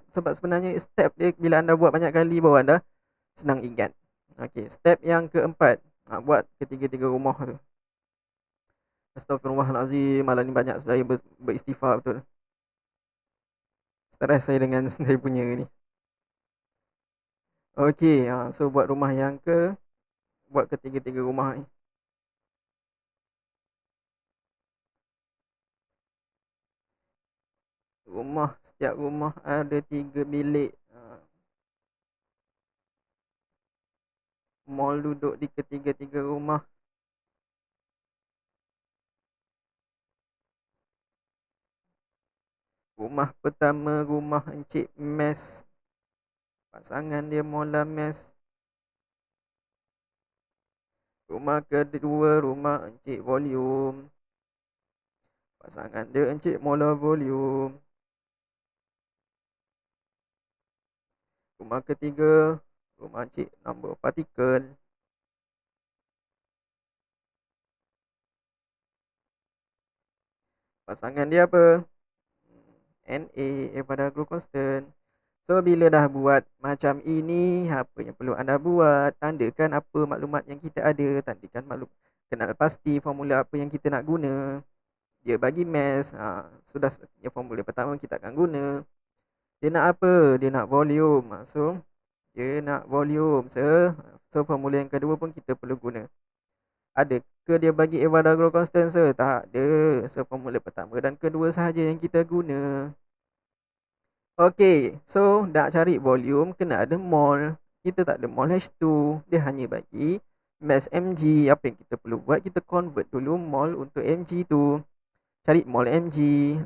Sebab sebenarnya step dia bila anda buat banyak kali baru anda senang ingat. Okey, step yang keempat, buat ketiga-tiga rumah tu. Astaghfirullahalazim, malam ni banyak saya beristighfar betul. Stres saya dengan saya punya ni. Okey, so buat ketiga-tiga rumah ni. Setiap rumah ada 3 bilik. Mall duduk di ketiga-tiga rumah. Rumah pertama, rumah Encik Mes. Pasangan dia Mola Mes. Rumah kedua, rumah Encik Volume. Pasangan dia Encik Mola Volume. Rumah ketiga, rumah Encik Number Particle. Pasangan dia apa? Na, Avogadro Constant. So bila dah buat macam ini, apa yang perlu anda buat? Tandakan apa maklumat yang kita ada. Tandakan kenal pasti formula apa yang kita nak guna. Dia bagi mass, sudah sepatutnya formula pertama kita akan guna. Dia nak apa? Dia nak volume. So dia nak volume. So formula yang kedua pun kita perlu guna. Adakah dia bagi Avogadro Constant, sir? Tak ada. So formula pertama dan kedua sahaja yang kita guna. Okey, so nak cari volume kena ada mol. Kita tak ada mol H2. Dia hanya bagi mass mg. Apa yang kita perlu buat? Kita convert dulu mol untuk mg tu. Cari mol mg.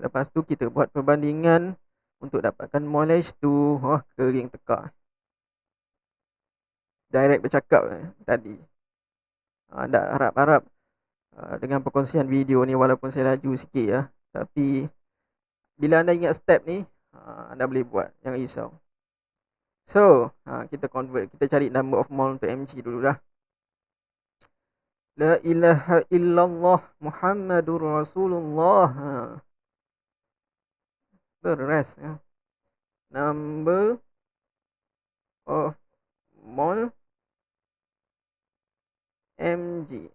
Lepas tu kita buat perbandingan untuk dapatkan mol H2. Kering tekak. Direct bercakap tadi. Tak harap-harap dengan perkongsian video ni walaupun saya laju sikit ya. Tapi bila anda ingat step ni, anda boleh buat. Jangan risau. So kita convert. Kita cari number of mole untuk mg dulu lah. La ilaha illallah Muhammadur Rasulullah. The rest, ya. Number of mole mg.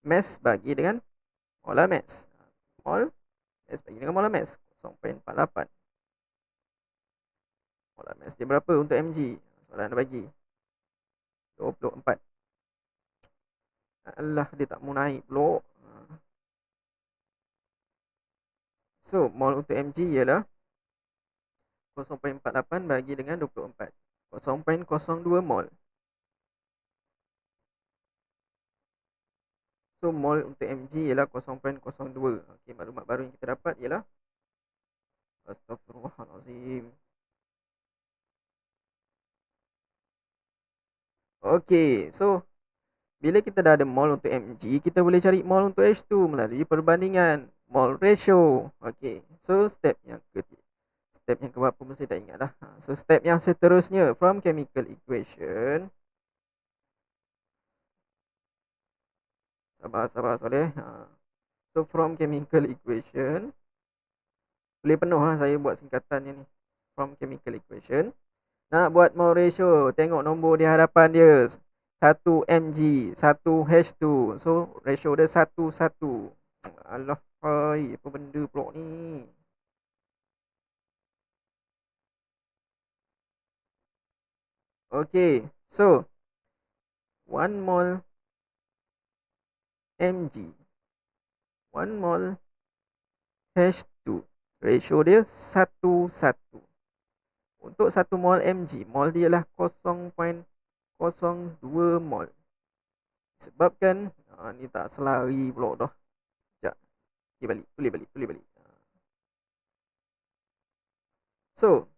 Mass bagi dengan molar mass. Mol mass bagi dengan molar mass 0.48. Molar mass dia berapa untuk mg? Soalan dah bagi 24. Alah, dia tak mau naik pulak. So, mol untuk mg ialah 0.48 bagi dengan 24. 0.02 mol. So, mol untuk mg ialah 0.02. Okey, maklumat baru yang kita dapat ialah Astaghfirullahalazim. Okey, so bila kita dah ada mol untuk mg, kita boleh cari mol untuk H2 melalui perbandingan mol ratio. Okey, so step yang keberapa mesti tak ingat dah. So step yang seterusnya, from chemical equation. Sabar Soleh. So from chemical equation, boleh penuh saya buat singkatannya ni. From chemical equation, nak buat mol ratio, tengok nombor di hadapan dia, 1 mg, 1 H2. So ratio dia 1:1. Alah, apa benda pula ni? Okay, so 1 mol mg, 1 mol H2, ratio dia 1:1. Untuk 1 mol mg, mol dia lah 0.02 mol. Sebabkan ni tak selari pula dah. Sekejap. Okay, balik. So,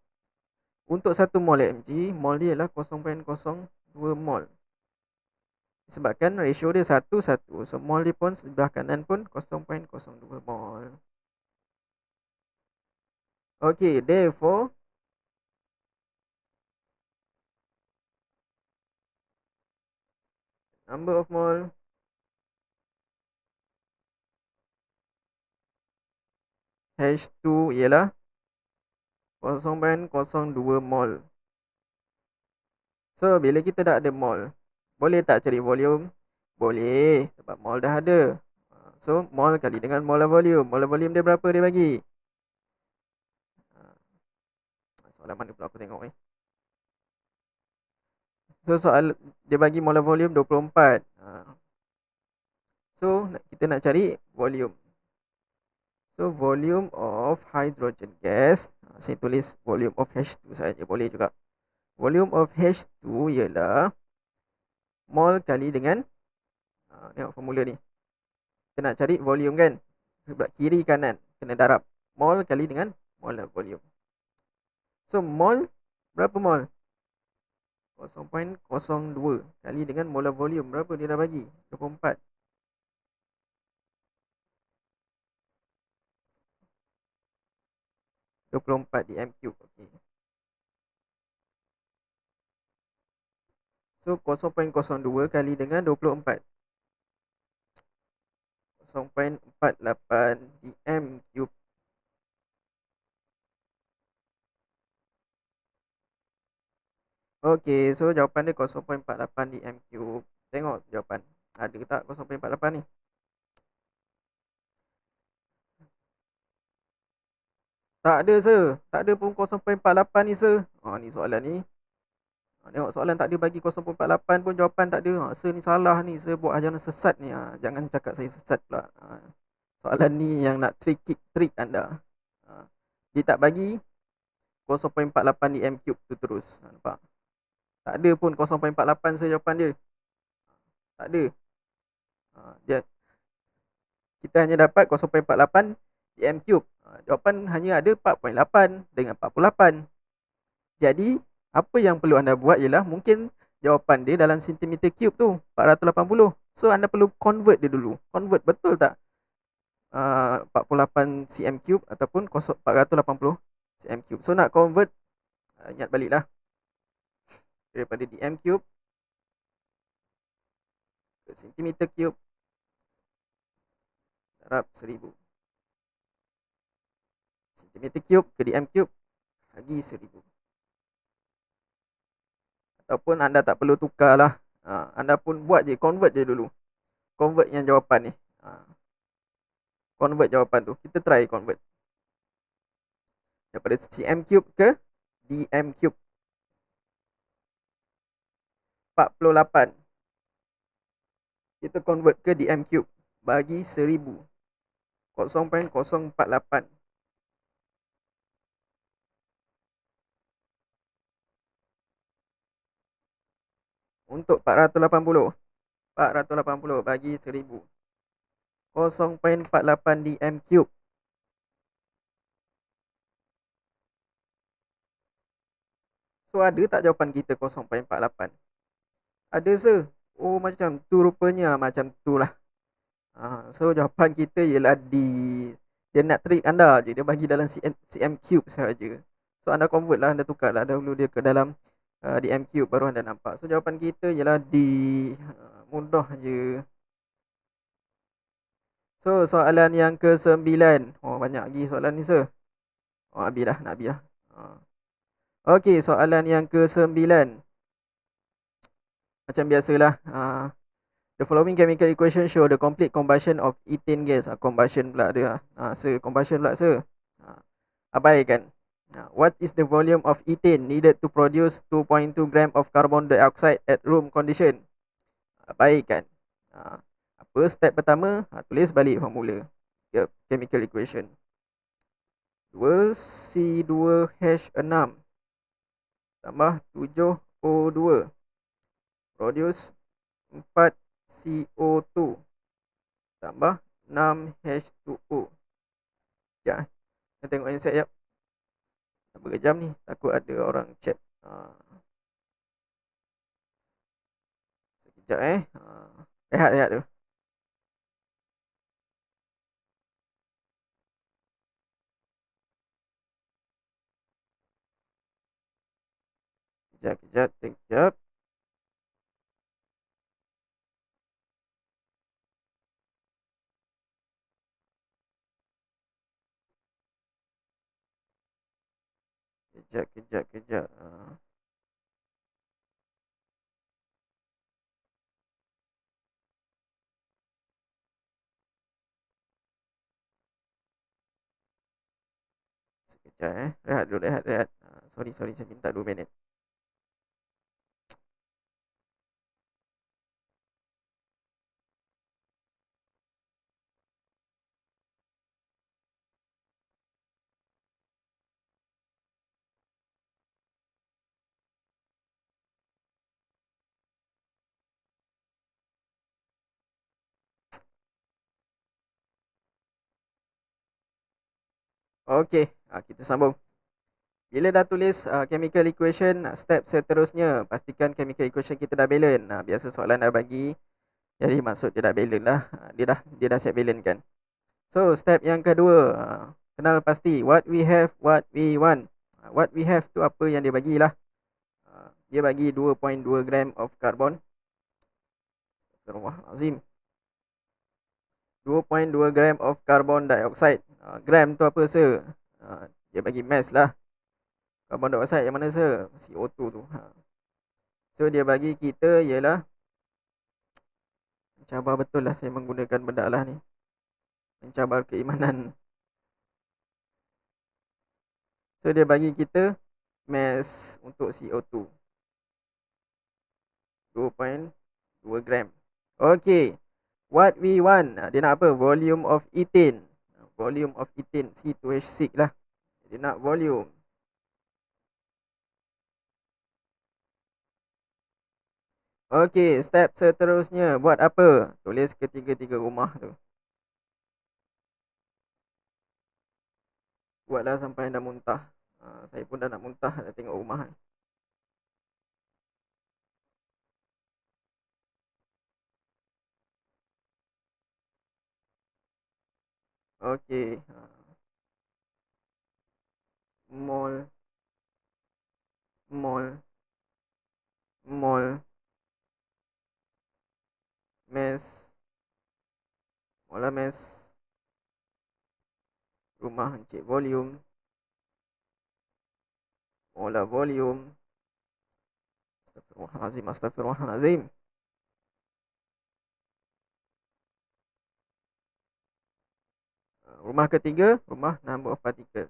untuk 1 mol mg, mol dia ialah 0.02 mol. Sebabkan ratio dia 1:1. So, mol dia pun sebelah kanan pun 0.02 mol. Okay, therefore, number of mol H2 ialah 0.02 mol. So, bila kita dah ada mol, boleh tak cari volume? Boleh, sebab mol dah ada. So, mol kali dengan molar volume. Molar volume dia berapa dia bagi? Soalan mana pula aku tengok ni? So, soal dia bagi molar volume 24. So, kita nak cari volume. So, volume of hydrogen gas. Saya tulis volume of H2 saja, boleh juga. Volume of H2 ialah mol kali dengan, tengok formula ni. Kita nak cari volume kan? Sebelah kiri kanan kena darab. Mol kali dengan molar volume. So, mol, berapa mol? 0.02 kali dengan molar volume. Berapa dia dah bagi? 24. 24 di M cube. Okay. So 0.02 kali dengan 24. 0.48 di M cube. Okay, so jawapan dia 0.48 di M cube. Tengok jawapan. Ada ke tak 0.48 ni? Tak ada, sir. Tak ada pun 0.48 ni, sir. Ni soalan ni. Tengok soalan tak ada bagi 0.48 pun jawapan tak ada. Sir ni salah ni. Sir buat ajaran sesat ni. Jangan cakap saya sesat pula. Soalan ni yang nak trick anda. Dia tak bagi 0.48 di M cube tu terus. Nampak? Tak ada pun 0.48 saya jawapan dia. Tak ada. Dia, kita hanya dapat 0.48 di M cube. Jawapan hanya ada 4.8 dengan 48. Jadi, apa yang perlu anda buat ialah mungkin jawapan dia dalam centimeter cube tu, 480. So, anda perlu convert dia dulu. Convert, betul tak? 48 cm cube ataupun 480 cm cube. So, nak convert, ingat baliklah. Daripada di M cube ke sentimeter cube darab 1000. Sentimeter cube ke dm cube bagi 1000. Ataupun anda tak perlu tukar lah. Anda pun buat je, convert je dulu. Convert yang jawapan ni. Convert jawapan tu. Kita try convert. Daripada cm cube ke dm cube. 48. Kita convert ke dm cube. Bagi 1000. 0.048. Untuk 480. 480 bagi 1000. 0.48 dm cube. So ada tak jawapan kita 0.48? Ada se. Oh macam tu rupanya, macam tu lah. So jawapan kita ialah D. Dia nak trick anda je, dia bagi dalam cm cube sahaja. So anda convert lah, anda tukar lah dahulu dia ke dalam dm cube, baru anda nampak. So jawapan kita ialah D. Mudah je. So soalan yang ke-9. Oh banyak lagi soalan ni se. Oh habis dah, nak habis dah. Okey, soalan yang ke-9. Macam biasalah. The following chemical equation show the complete combustion of ethane gas. Combustion pula dia. Combustion pula se. Abaikan. What is the volume of ethane needed to produce 2.2 gram of carbon dioxide at room condition? Abaikan. Apa step pertama? Tulis balik formula. Chemical equation. 2C2H6 tambah 7O2 produce 4CO2 tambah 6H2O. Sekejap. Kita tengok answer sekejap. Berapa jam ni? Takut ada orang chat. Sekejap Rehat tu. Kejap. Sekejap. Sekejap Rehat. Sorry, saya minta 2 minit. Okey, kita sambung. Bila dah tulis chemical equation, step seterusnya pastikan chemical equation kita dah balance. Biasa soalan dah bagi, jadi maksud dia dah balance lah. Dia dah siap balance kan. So step yang kedua, kenal pasti what we have, what we want. What we have tu apa yang dia bagilah. Dia bagi 2.2 gram of carbon. Astagfirullahalazim. 2.2 gram of carbon dioxide. Gram tu apa se? Dia bagi mass lah. Carbon dioxide yang mana se? CO2 tu. So dia bagi kita ialah, mencabar betul lah saya menggunakan benda lah ni. Mencabar keimanan. So dia bagi kita mass untuk CO2 2.2 gram. Okay. What we want, dia nak apa? Volume of ethane. Volume of ethane, C2H6 lah. Dia nak volume. Okay, step seterusnya buat apa? Tulis ketiga-tiga rumah tu. Buatlah sampai dah muntah. Saya pun dah nak muntah dah tengok rumah ni. Okay. Mol molar mass, rumah Encik volume, molar volume. Astagfirullahalazim, astagfirullahalazim. Rumah ketiga, rumah number of particle.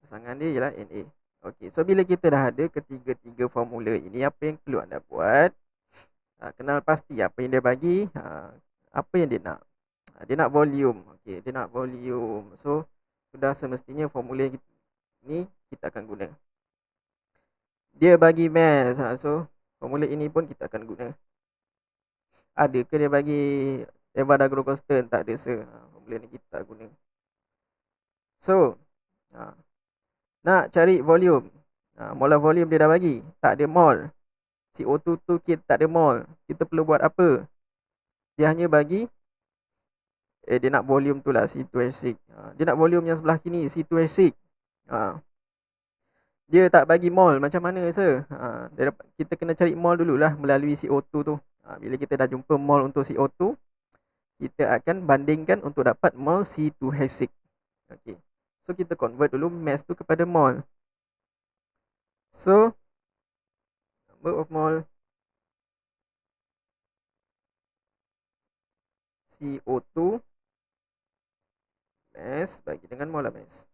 Pasangan dia ialah Na. Okey, so bila kita dah ada ketiga-tiga formula ini, apa yang perlu anda buat? Kenal pasti apa yang dia bagi, apa yang dia nak. Dia nak volume. Okey, dia nak volume. So, sudah semestinya formula ni kita akan guna. Dia bagi mass. So, formula ini pun kita akan guna. Ada ke dia bagi Avogadro constant? Tak ada, sir. Formula ni kita tak guna. So, nak cari volume. Molar volume dia dah bagi. Tak ada mol. CO2 tu kita tak ada mol. Kita perlu buat apa? Dia hanya bagi dia nak volume tu lah, C2H6. Dia nak volume yang sebelah kini, C2H6. Dia tak bagi mol. Macam mana, sir? Kita kena cari mol dululah melalui CO2 tu. Bila kita dah jumpa mol untuk CO2, kita akan bandingkan untuk dapat mol C2H6. Okay. So, kita convert dulu mass tu kepada mol. So, number of mol CO2 mass bagi dengan molar mass.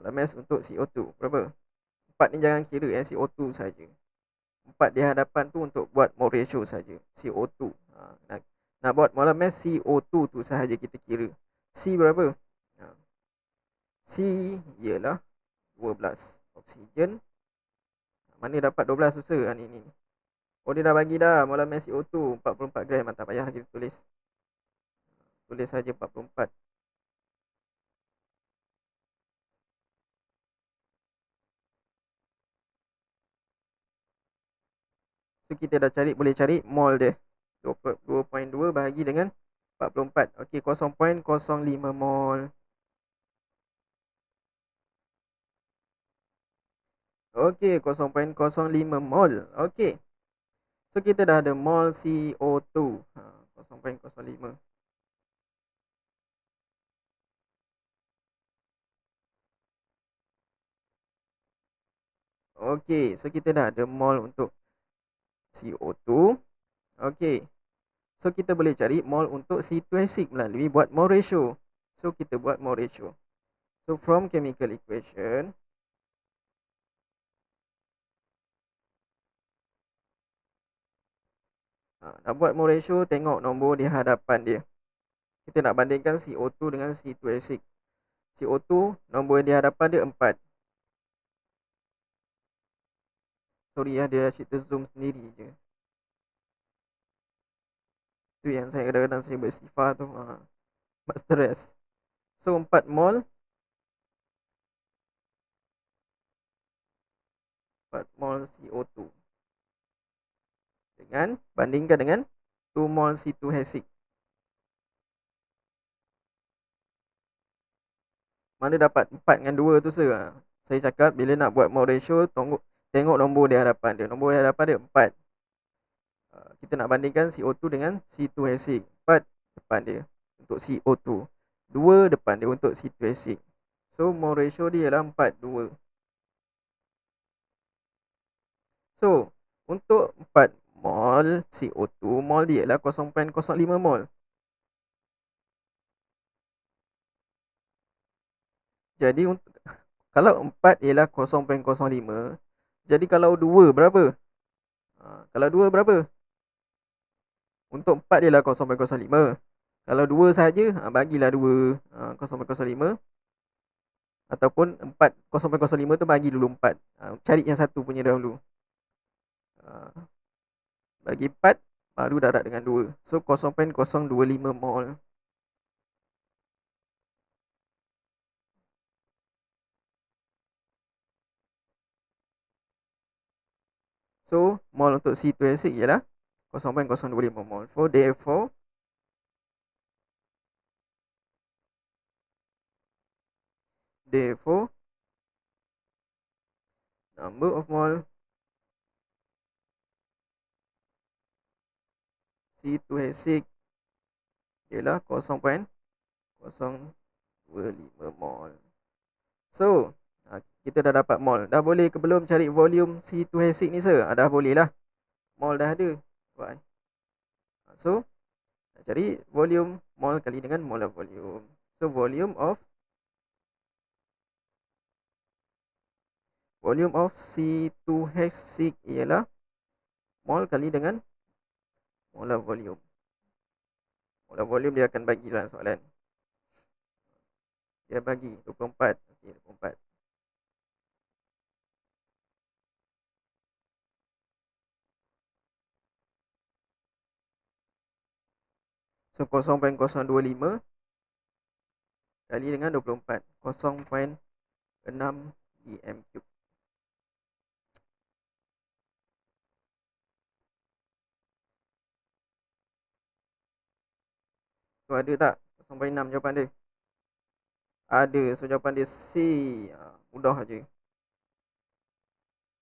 Molar mass untuk CO2 berapa? 4 ni jangan kira, CO2 saja. 4 di hadapan tu untuk buat mole ratio saja. CO2. Nak buat molar mass CO2 tu sahaja kita kira. C berapa? C ialah 12. Oksigen. Mana dapat 12 tu, sir? Ni. Oh, dia dah bagi dah. Molar mass CO2 44 gram. Tak payah kita tulis. Tulis saja 44. So, kita dah boleh cari mol dia. 2.2 bahagi dengan 44. Okey, 0.05 mol. Okey, 0.05 mol. Okey. So, kita dah ada mol CO2. 0.05. Okey, so kita dah ada mol untuk CO2. Okey. So, kita boleh cari mol untuk C2H6 melalui buat mole ratio. So, kita buat mole ratio. So, from chemical equation, nak buat mole ratio, tengok nombor di hadapan dia. Kita nak bandingkan CO2 dengan C2H6. CO2, nombor di hadapan dia 4. Sorry ya, dia cerita zoom sendiri je. Tu yang saya kadang-kadang saya bersifar tu. Buat stress. So, 4 mol. 4 mol CO2. Bandingkan dengan 2 mol C2H6. Mana dapat 4 dengan 2 tu, sir? Saya cakap bila nak buat mole ratio, tengok nombor di hadapan dia. Nombor di hadapan dia 4. Kita nak bandingkan CO2 dengan C2H6. 4 depan dia untuk CO2. 2 depan dia untuk C2H6. So, mole ratio dia ialah 4:2. So, untuk 4 mol CO2, mol dia ialah 0.05 mol. Jadi, kalau 4 ialah 0.05, jadi kalau 2 berapa? Kalau 2 berapa? Untuk 4 ialah 0.05. Kalau 2 sahaja, bagilah 2 0.05. Ataupun 4 0.05 tu bagi dulu 4. Cari yang satu punya dahulu. Bagi 4, baru darat dengan 2. So, 0.025 mol. So, mol untuk C2H6 ialah 0.025 mol. Therefore, number of mol C2H6 ialah 0.025 mol. So, kita dah dapat mol. Dah boleh ke belum cari volume C2H6 ni sir? Dah boleh lah. Mol dah ada. Right. So, cari volume mol kali dengan molar volume. So, volume of C2H6 ialah mol kali dengan molar volume. Molar volume dia akan bagi dalam soalan. Dia bagi 24. Okey, 24. So 0.025 kali dengan 24, 0.6 dm3. So ada tak 0.6 jawapan dia? Ada. So jawapan dia C. Mudah je.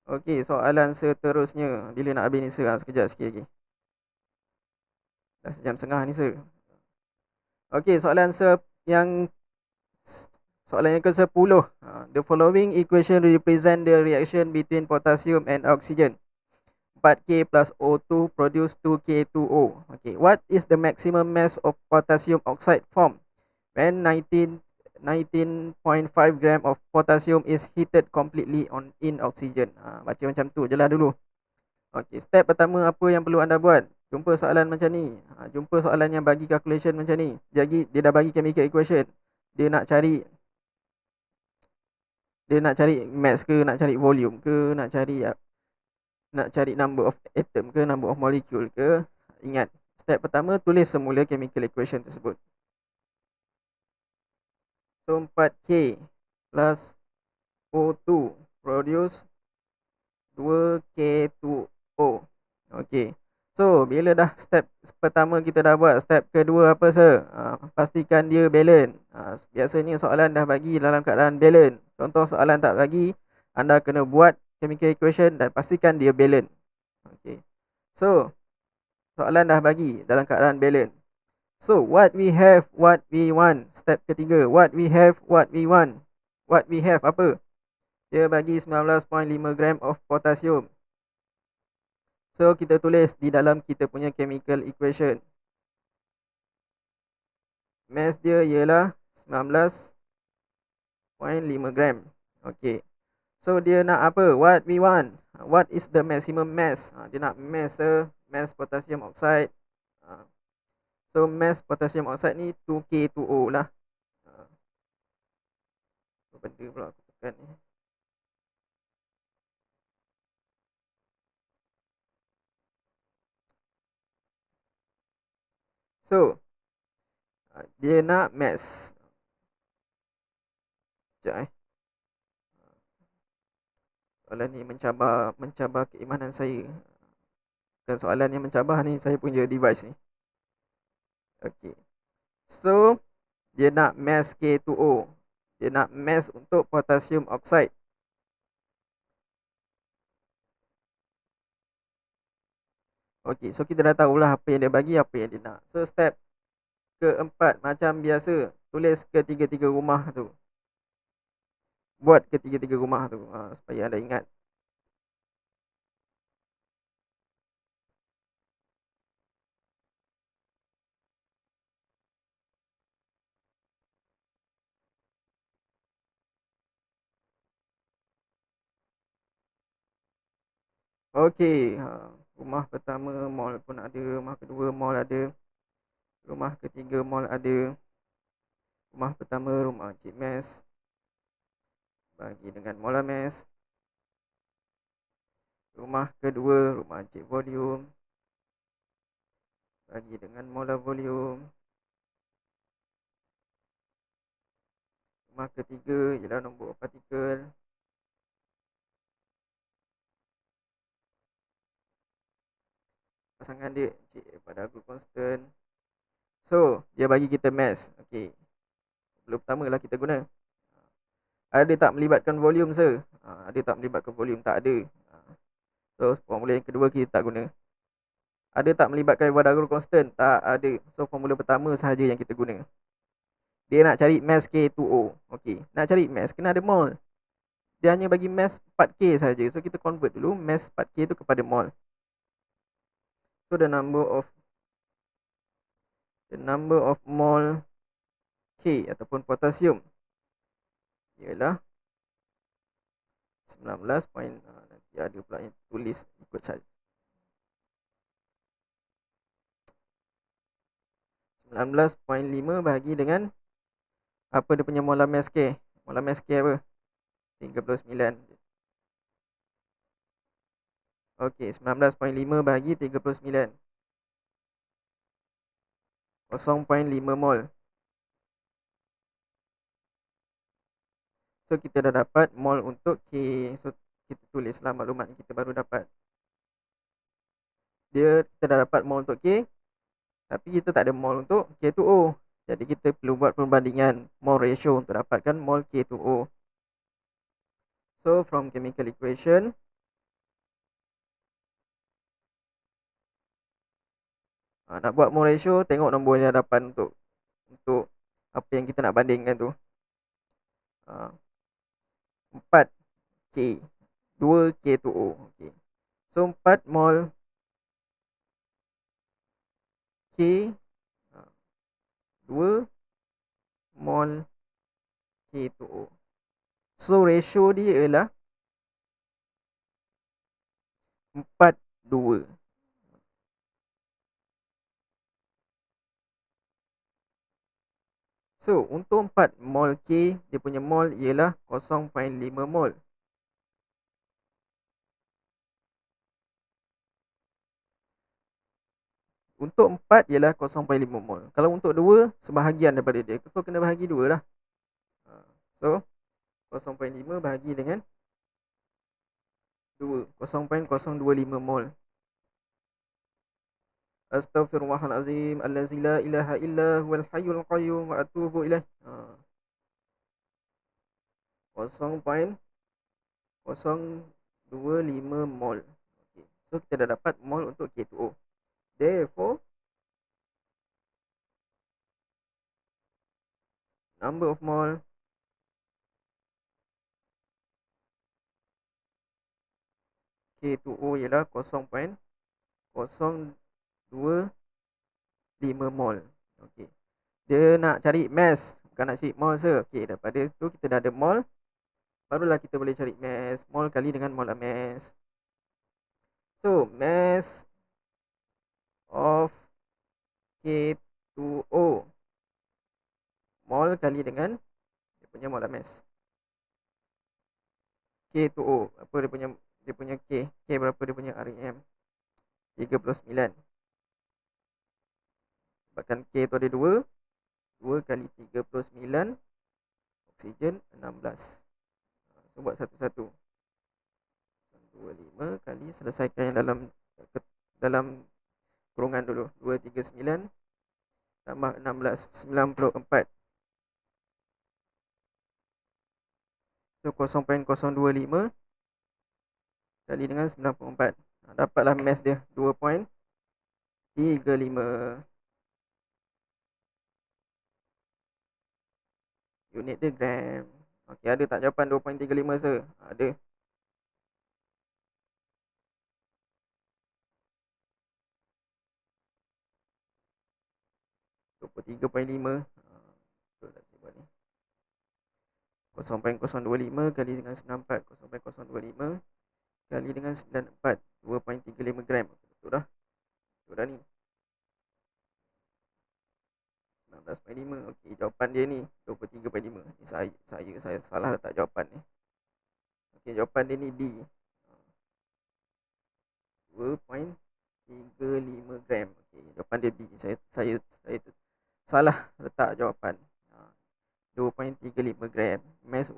Okey, soalan seterusnya. Bila nak habis ni sir? Sekejap sikit lagi. Dah sejam setengah ni sir. Okey, soalan yang ke-10. The following equation represent the reaction between potassium and oxygen. 4K plus O2 produce 2K2O. Okay, what is the maximum mass of potassium oxide formed when 19.5 gram of potassium is heated completely in oxygen? Baca macam tu je lah dulu. Okay, step pertama apa yang perlu anda buat? Jumpa soalan macam ni. Jumpa soalan yang bagi calculation macam ni. Jadi dia dah bagi chemical equation. Dia nak cari mass ke, nak cari volume ke, nak cari number of atom ke, number of molecule ke. Ingat, step pertama tulis semula chemical equation tersebut. So 4K plus O2 produce 2K2O. Okay. So bila dah step pertama kita dah buat, step kedua apa sir? Pastikan dia balance. Biasanya soalan dah bagi dalam keadaan balance. Contoh soalan tak bagi, anda kena buat chemical equation dan pastikan dia balance. Okay. So soalan dah bagi dalam keadaan balance. So what we have, what we want. Step ketiga, what we have, what we want. What we have apa? Dia bagi 19.5 gram of potassium. So kita tulis di dalam kita punya chemical equation. Mass dia ialah 19.5 gram. Okay. So dia nak apa? What we want. What is the maximum mass? Dia nak mass potassium oxide. So mass potassium oxide ni 2K2O lah. Apa benda pula aku tekan ni. So dia nak mass. Sekejap soalan ni mencabar keimanan saya. Dan soalan yang mencabar ni saya punya device ni. Okay. So dia nak mass K2O. Dia nak mass untuk potassium oxide. Okay, so kita dah tahulah apa yang dia bagi, apa yang dia nak. So step keempat, macam biasa, tulis ketiga-tiga rumah tu. Buat ketiga-tiga rumah tu, supaya anda ingat. Okay, rumah pertama mol pun ada, rumah kedua mol ada, rumah ketiga mol ada. Rumah pertama rumah Encik Mass bagi dengan molar mass. Rumah kedua rumah Encik Volume bagi dengan molar volume. Rumah ketiga ialah nombor partikel. Pasangan dia Encik pada aku constant. So dia bagi kita mass. Okay, belum pertama lah kita guna. Ada tak melibatkan volume sir? Ada tak melibatkan volume? Tak ada. So formula yang kedua kita tak guna. Ada tak melibatkan Avogadro constant? Tak ada. So formula pertama sahaja yang kita guna. Dia nak cari mass K2O. Okey, nak cari mass kena ada mol. Dia hanya bagi mass 4K sahaja. So kita convert dulu mass 4K tu kepada mol. So the number of mol K ataupun potasium ialah 19. Nanti ada pula yang tulis ikut saja. 19.5 bahagi dengan apa dia punya molar mass K? Molar mass K apa? 39. Okey, 19.5 bahagi 39. 0.5 mol. So kita dah dapat mol untuk K. So kita tulislah maklumat yang kita baru dapat. Kita dah dapat mol untuk K, tapi kita tak ada mol untuk K2O. Jadi kita perlu buat perbandingan mol ratio untuk dapatkan mol K2O. So from chemical equation, nak buat mol ratio, tengok nombor yang hadapan untuk apa yang kita nak bandingkan tu. 4K 2K2O. Okay. So 4 mol K 2 mol K2O. So ratio dia ialah 4:2. So untuk 4 mol K, dia punya mol ialah 0.5 mol. Untuk 4 ialah 0.5 mol. Kalau untuk 2, sebahagian daripada dia. So kena bahagi 2 lah. So 0.5 bahagi dengan 2, 0.025 mol. Astaghfirullahalazim allazi la ilaha illa huwal hayyul qayyum wa atubu ilaih. 0.025 mol. Okay. So kita dah dapat mol untuk K2O. Therefore, number of mol K2O ialah 0.025 mol. Okey. Dia nak cari mass, bukan nak cari mol se. Okey, daripada tu kita dah ada mol. Barulah kita boleh cari mass. Mol kali dengan molar mass. So, mass of K2O. Mol kali dengan dia punya molar mass. K2O, apa dia punya K? K berapa dia punya REM? 39. Sebabkan K tu ada 2. 2 kali 39. Oksigen 16. So buat satu-satu. 25 kali, selesaikan yang dalam kurungan dulu. 239 tambah 16, 94. So 0.025 kali dengan 94. Dapatlah mass dia 2.35. Unit dia gram. Okey, ada tak jawapan 2.35 se? Ada. .5 betul tak saya buat ni? 0.025 kali dengan 94. 0.025 kali dengan 94. 2.35 gram. Betul dah. Betul dah ni. 19.5. Okey, jawapan dia ni 23.5. Ni saya salah letak jawapan ni. Okey, jawapan dia ni B. 2.35 gram. Okey, jawapan dia B. Saya salah letak jawapan. 2.35 gram. Mass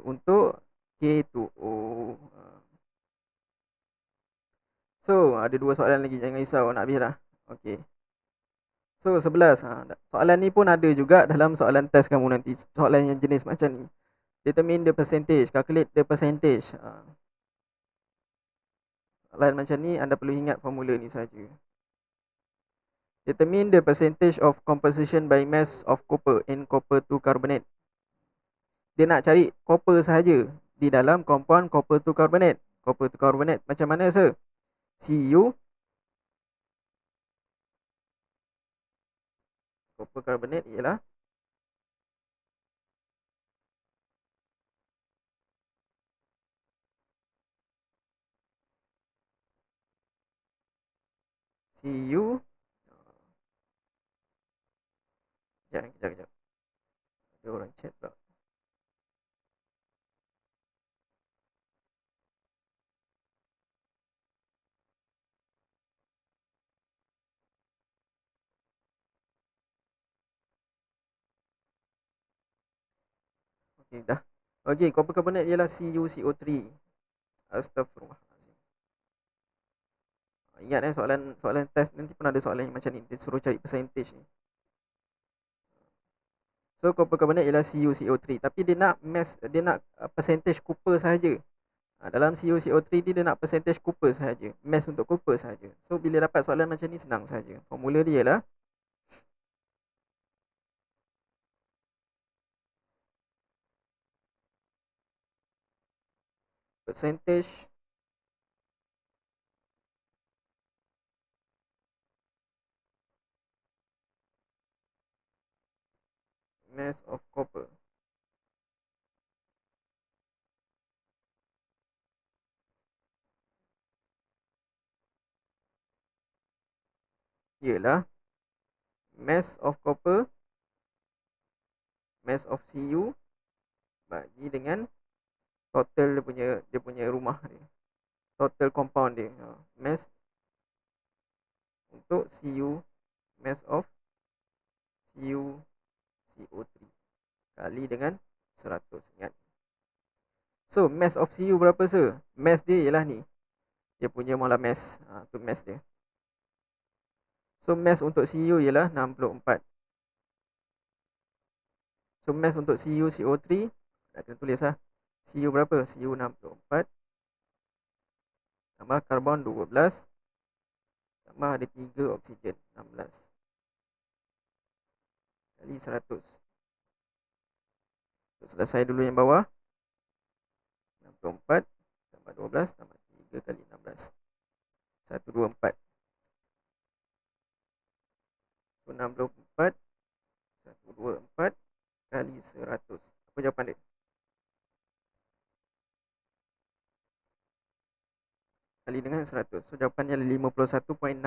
untuk K2O. So, ada 2 soalan lagi, jangan risau, nak habis dah. Okey. So, 11. Soalan ni pun ada juga dalam soalan test kamu nanti. Soalan yang jenis macam ni. Determine the percentage, calculate the percentage. Soalan macam ni anda perlu ingat formula ni saja. Determine the percentage of composition by mass of copper in copper to carbonate. Dia nak cari copper sahaja di dalam compound copper to carbonate. Copper to carbonate macam mana sir? Cu copper carbonate ialah Cu. Kejap. Ada orang chat pula. Okey dah. Okey, copper carbonate ialah CuCO3. Astagfirullahalazim. Ingat soalan test nanti pun ada soalan yang macam ni, dia suruh cari percentage ni. So copper carbonate ialah CuCO3, tapi dia nak percentage copper sahaja. Dalam CuCO3 dia nak percentage copper sahaja, mass untuk copper sahaja. So bila dapat soalan macam ni senang sahaja. Formula dia ialah percentage mass of copper ialah mass of copper, mass of Cu bagi dengan total dia punya rumah dia, total compound dia. Mass untuk Cu, mass of CuCO3 kali dengan 100. Ingat. So mass of Cu berapa sir? Mass dia ialah ni, dia punya molar mass. Tu mass dia. So mass untuk Cu ialah 64. So mass untuk CuCO3 dah kena tulis lah. Cu berapa? Cu 64 tambah karbon 12 tambah ada 3 oksigen 16 kali 100. So, selesai dulu yang bawah. 64 tambah 12 tambah 3 kali 16 124. So 64 124 kali 100. Apa jawapan dia? Kali dengan 100. So jawapannya 51.61%.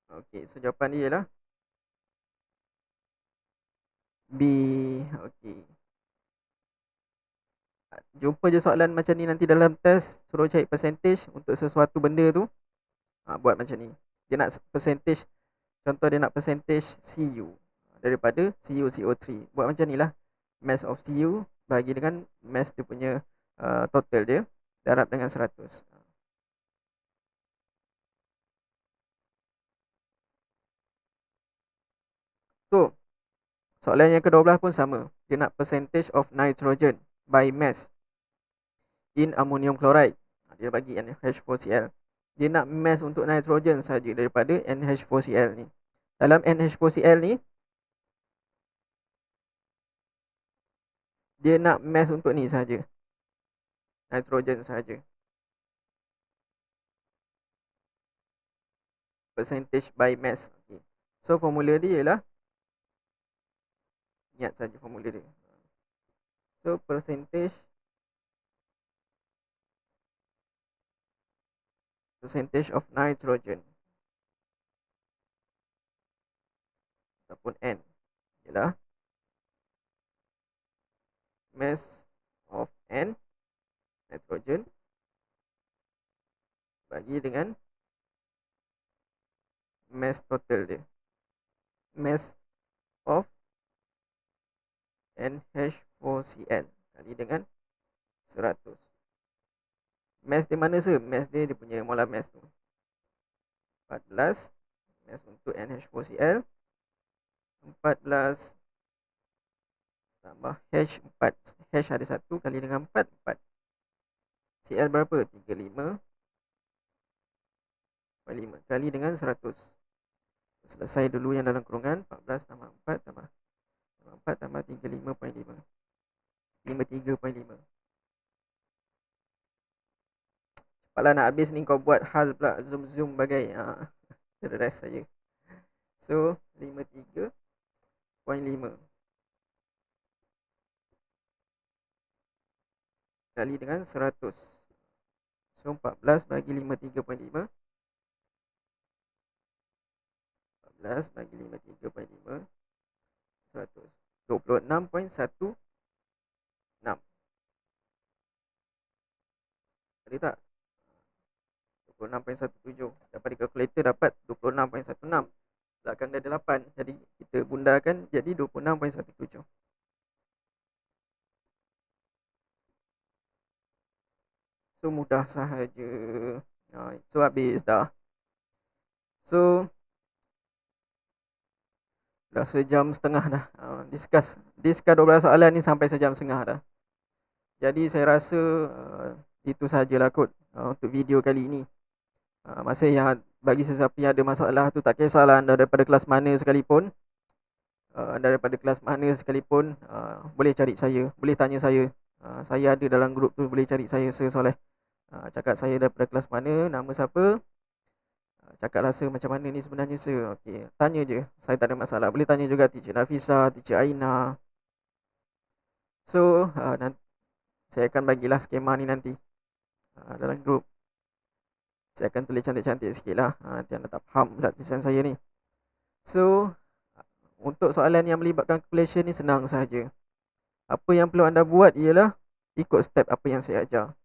Okey, so jawapan dia ialah B. Okey. Jumpa je soalan macam ni nanti dalam test, suruh cari percentage untuk sesuatu benda tu. Buat macam ni. Dia nak percentage, contoh dia nak percentage Cu daripada CuCO3. Buat macam ni lah. Mass of Cu bagi dengan mass dia punya total dia, darab dengan 100. So soalan yang ke-12 pun sama. Dia nak percentage of nitrogen by mass in ammonium chloride. Dia bagi NH4Cl. Dia nak mass untuk nitrogen saja daripada NH4Cl ni. Dalam NH4Cl ni, dia nak mass untuk ni saja, nitrogen saja. Percentage by mass. Okay. So formula dia ialah, ingat saja formula dia. So percentage of nitrogen ataupun N ialah mass of N, nitrogen, bagi dengan mass total dia, mass of NH4Cl kali dengan 100. Mass di mana sih? Mass dia punya molar mass tu 14. Mass untuk NH4Cl 14 tambah hash 4. Hash ada 1 kali dengan 4, 4. CL berapa? 35.5 kali dengan 100. Selesai dulu yang dalam kurungan. 14 tambah 4 tambah 4 tambah 35.5. 53.5. Cepatlah nak habis ni kau buat hal pula. Zoom bagai. Terrest saya. So 53.5 kali dengan 100. So 14 bagi 53.5. 14 bagi 53.5. 100. 26.16. Ada tak? 26.17. Dapat di kalkulator dapat 26.16. Belakang dah ada 8. Jadi kita bundakan jadi 26.17. So mudah sahaja. So habis dah. So dah sejam setengah dah. Discuss 12 soalan ni sampai sejam setengah dah. Jadi saya rasa itu sahajalah kot untuk video kali ini. Masih yang bagi sesiapa yang ada masalah tu tak kisahlah anda daripada kelas mana sekalipun. Boleh cari saya, boleh tanya saya. Saya ada dalam grup tu, boleh cari saya Sir Soleh. Cakap saya daripada kelas mana, nama siapa. Cakap rasa macam mana ni sebenarnya Sir. Okey, tanya je, saya tak ada masalah. Boleh tanya juga Teacher Nafisa, Teacher Aina. So nanti saya akan bagilah skema ni nanti dalam grup. Saya akan tulis cantik-cantik sikit lah. Nanti anda tak faham pula tulisan saya ni. So untuk soalan yang melibatkan calculation ni senang sahaja. Apa yang perlu anda buat ialah ikut step apa yang saya ajar.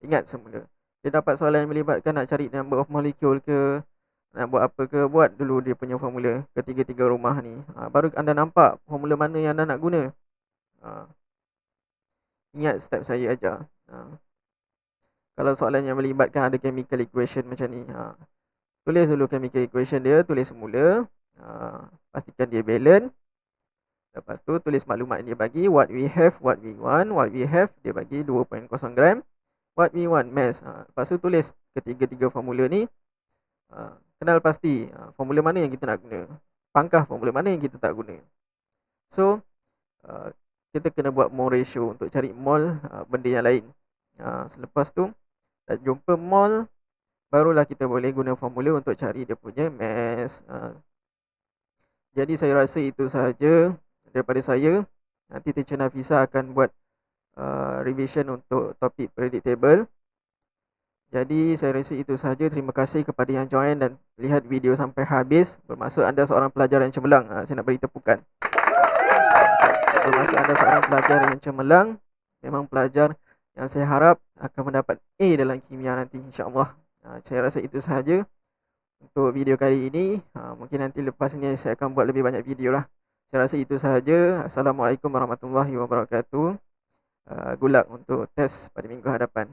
Ingat semula. Dia dapat soalan yang melibatkan nak cari number of molecule ke, nak buat apa ke, buat dulu dia punya formula ketiga-tiga rumah ni. Baru anda nampak formula mana yang anda nak guna. Ingat step saya ajar. Kalau soalan yang melibatkan ada chemical equation macam ni, tulis dulu chemical equation dia, tulis semula. Pastikan dia balance. Lepas tu tulis maklumat yang dia bagi, what we have, what we want. What we have dia bagi 2.0 gram. What we want, mass. Lepas tu tulis ketiga-tiga formula ni. Kenal pasti formula mana yang kita nak guna, pangkah formula mana yang kita tak guna. So kita kena buat mole ratio untuk cari mole benda yang lain. Selepas tu dah jumpa mole, barulah kita boleh guna formula untuk cari dia punya mass. Jadi saya rasa itu sahaja daripada saya. Nanti Teacher Nafisa akan buat revision untuk topik predictable. Jadi saya rasa itu sahaja. Terima kasih kepada yang join dan lihat video sampai habis. Bermaksud anda seorang pelajar yang cemerlang. Saya nak beri tepukan. Bermaksud anda seorang pelajar yang cemerlang, memang pelajar yang saya harap akan mendapat A dalam kimia nanti, insya-Allah. Saya rasa itu sahaja untuk video kali ini. Mungkin nanti lepas ini saya akan buat lebih banyak video lah. Saya rasa itu sahaja. Assalamualaikum warahmatullahi wabarakatuh. Good luck untuk test pada minggu hadapan.